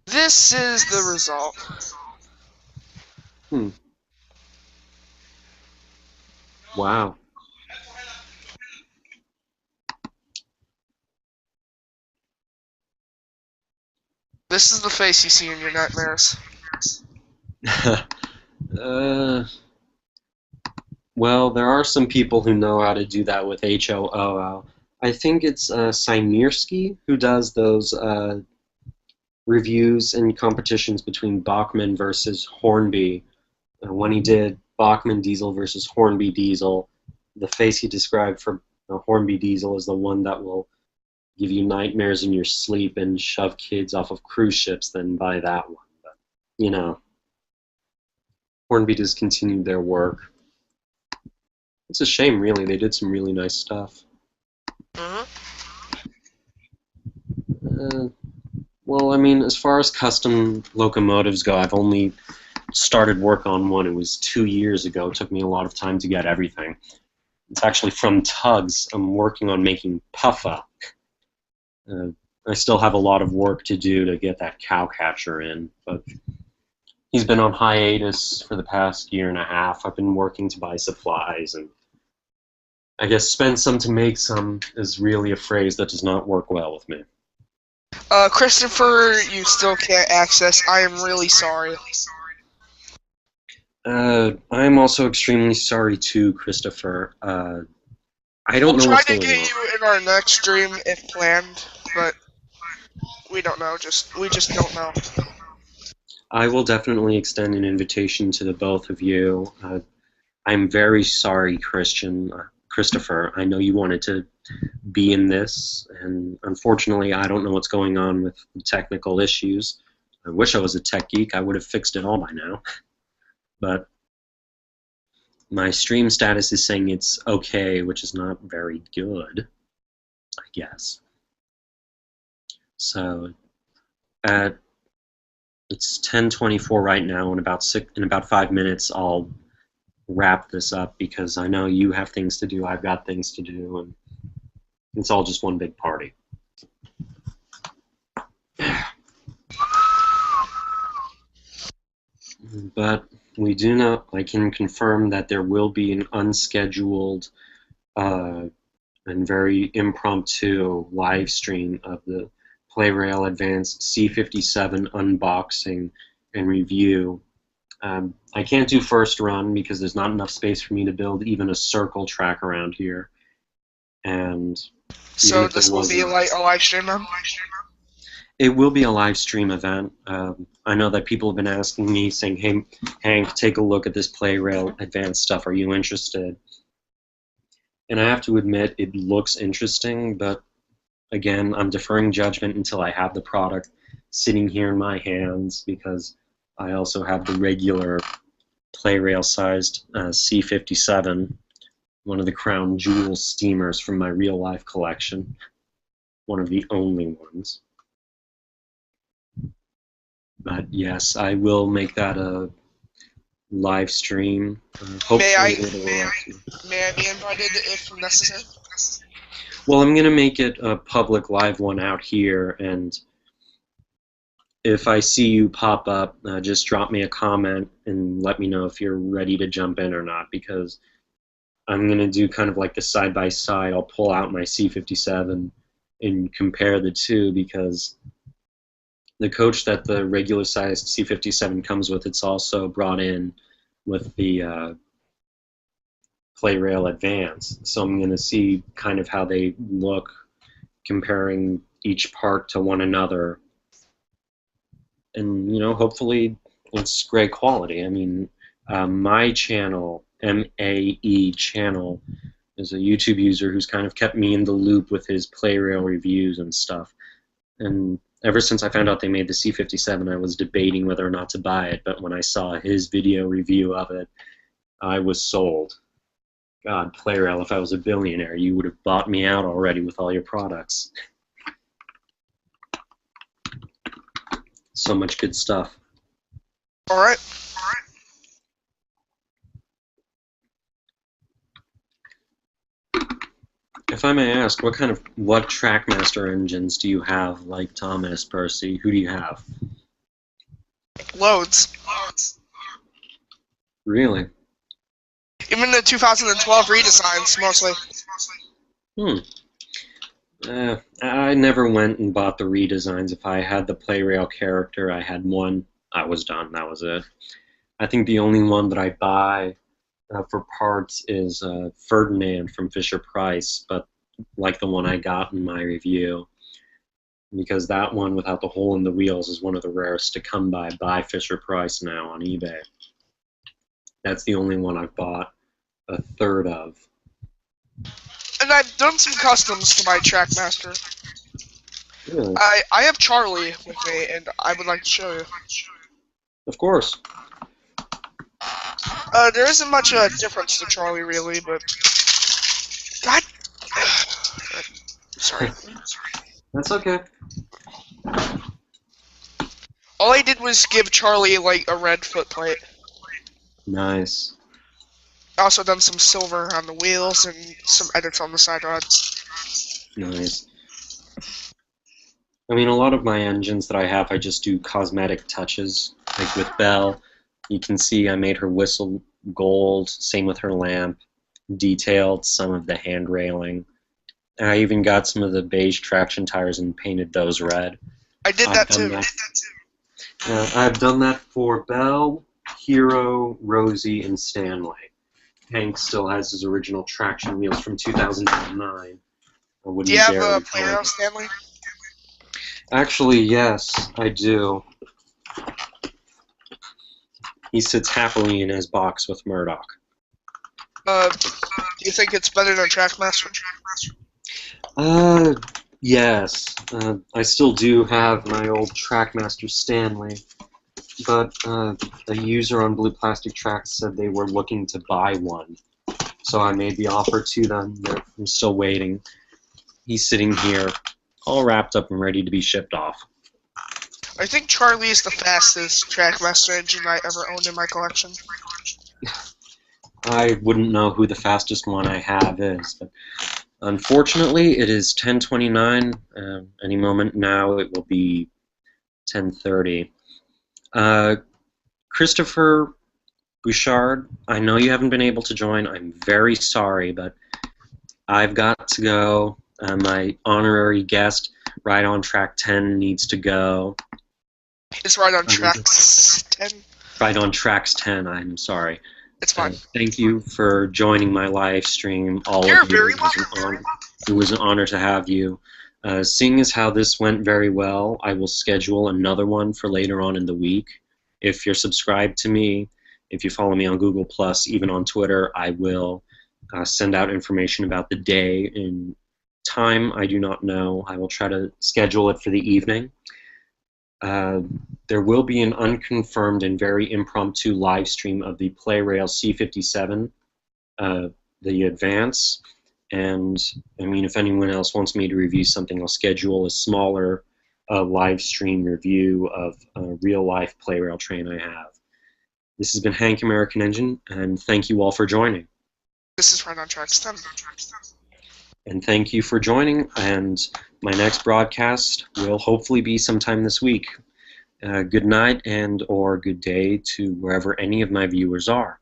Speaker 2: this is the result.
Speaker 1: Wow.
Speaker 2: This is the face you see in your nightmares.
Speaker 1: Well, there are some people who know how to do that with HOOL. I think it's Simirski who does those reviews and competitions between Bachmann versus Hornby. When he did Bachmann Diesel versus Hornby Diesel, the face he described for Hornby Diesel is the one that will give you nightmares in your sleep and shove kids off of cruise ships, then buy that one. But, you know, Hornby discontinued their work. It's a shame, really. They did some really nice stuff. Well, I mean, as far as custom locomotives go, I've only started work on one. It was 2 years ago. It took me a lot of time to get everything. It's actually from Tugs. I'm working on making Puffa. I still have a lot of work to do to get that cowcatcher in, but he's been on hiatus for the past year and a half. I've been working to buy supplies, and I guess spend some to make some is really a phrase that does not work well with me.
Speaker 2: Christopher, you still can't access. I am really sorry.
Speaker 1: I'm also extremely sorry too, Christopher. I don't know what's going on.
Speaker 2: We'll try to get you in our next stream if planned, but we don't know. We just don't know.
Speaker 1: I will definitely extend an invitation to the both of you. I'm very sorry, Christopher. I know you wanted to be in this, and unfortunately, I don't know what's going on with the technical issues. I wish I was a tech geek. I would have fixed it all by now. But my stream status is saying it's okay, which is not very good, I guess. So it's 10:24 right now. In about 5 minutes, I'll wrap this up because I know you have things to do. I've got things to do, and it's all just one big party. But we do not. I can confirm that there will be an unscheduled and very impromptu live stream of the PlayRail Advanced C57 unboxing and review. I can't do first run because there's not enough space for me to build even a circle track around here. And
Speaker 2: So this will be like a live stream then?
Speaker 1: It will be a live stream event. I know that people have been asking me, saying, "Hey, Hank, take a look at this PlayRail Advanced stuff. Are you interested?" And I have to admit, it looks interesting, but again, I'm deferring judgment until I have the product sitting here in my hands, because I also have the regular PlayRail-sized C57, one of the crown jewel steamers from my real-life collection, one of the only ones. But yes, I will make that a live stream.
Speaker 2: May I be invited if necessary?
Speaker 1: Well, I'm going to make it a public live one out here, and if I see you pop up, just drop me a comment and let me know if you're ready to jump in or not, because I'm going to do kind of like the side-by-side. I'll pull out my C57 and compare the two, because the coach that the regular-sized C57 comes with, it's also brought in with the PlayRail Advance. So I'm going to see kind of how they look, comparing each part to one another. And, you know, hopefully it's great quality. I mean, my channel, MAE channel, is a YouTube user who's kind of kept me in the loop with his PlayRail reviews and stuff. And ever since I found out they made the C57, I was debating whether or not to buy it, but when I saw his video review of it, I was sold. God, PlayRail, if I was a billionaire, you would have bought me out already with all your products. So much good stuff.
Speaker 2: Alright.
Speaker 1: If I may ask, what TrackMaster engines do you have, like Thomas, Percy? Who do you have?
Speaker 2: Loads.
Speaker 1: Really?
Speaker 2: Even the 2012 redesigns, mostly.
Speaker 1: I never went and bought the redesigns. If I had the PlayRail character, I had one. I was done. That was it. I think the only one that I buy for parts is Ferdinand from Fisher-Price, but like the one I got in my review, because that one without the hole in the wheels is one of the rarest to come by Fisher-Price now on eBay. That's the only one I've bought a third of.
Speaker 2: And I've done some customs for my TrackMaster.
Speaker 1: Really?
Speaker 2: I have Charlie with me, and I would like to show you.
Speaker 1: Of course.
Speaker 2: There isn't much difference to Charlie, really, but... God... Sorry.
Speaker 1: That's okay.
Speaker 2: All I did was give Charlie, like, a red footplate.
Speaker 1: Nice.
Speaker 2: I also done some silver on the wheels and some edits on the side rods.
Speaker 1: Nice. I mean, a lot of my engines that I have, I just do cosmetic touches. Like with Belle, you can see I made her whistle gold, same with her lamp, detailed some of the hand railing. And I even got some of the beige traction tires and painted those red.
Speaker 2: I did that too.
Speaker 1: I've done that for Belle, Hero, Rosie, and Stanley. Hank still has his original traction wheels from 2009.
Speaker 2: Do you have a PlayRail, Stanley?
Speaker 1: Actually, yes, I do. He sits happily in his box with Murdoch.
Speaker 2: Do you think it's better than TrackMaster?
Speaker 1: Yes. I still do have my old TrackMaster Stanley, but a user on Blue Plastic Tracks said they were looking to buy one. So I made the offer to them, but I'm still waiting. He's sitting here, all wrapped up and ready to be shipped off.
Speaker 2: I think Charlie is the fastest TrackMaster engine I ever owned in my collection.
Speaker 1: I wouldn't know who the fastest one I have is, but unfortunately it is 10:29. Any moment now it will be 10:30. Christopher, Bouchard, I know you haven't been able to join. I'm very sorry, but I've got to go. My honorary guest, Right on Track 10, needs to go.
Speaker 2: It's Right on Tracks 10.
Speaker 1: Right on Tracks 10, I'm sorry.
Speaker 2: It's fine.
Speaker 1: Thank you for joining my live stream, all
Speaker 2: You're
Speaker 1: of you.
Speaker 2: very welcome.
Speaker 1: It was an honor to have you. Seeing as how this went very well, I will schedule another one for later on in the week. If you're subscribed to me, if you follow me on Google+, even on Twitter, I will send out information about the day and time. I do not know. I will try to schedule it for the evening. There will be an unconfirmed and very impromptu live stream of the PlayRail C57, the Advance. And, I mean, if anyone else wants me to review something, I'll schedule a smaller live stream review of a real-life PlayRail train I have. This has been Hank American Engine, and thank you all for joining.
Speaker 2: This is Right on Tracks 10.
Speaker 1: And thank you for joining, and my next broadcast will hopefully be sometime this week. Good night and or good day to wherever any of my viewers are.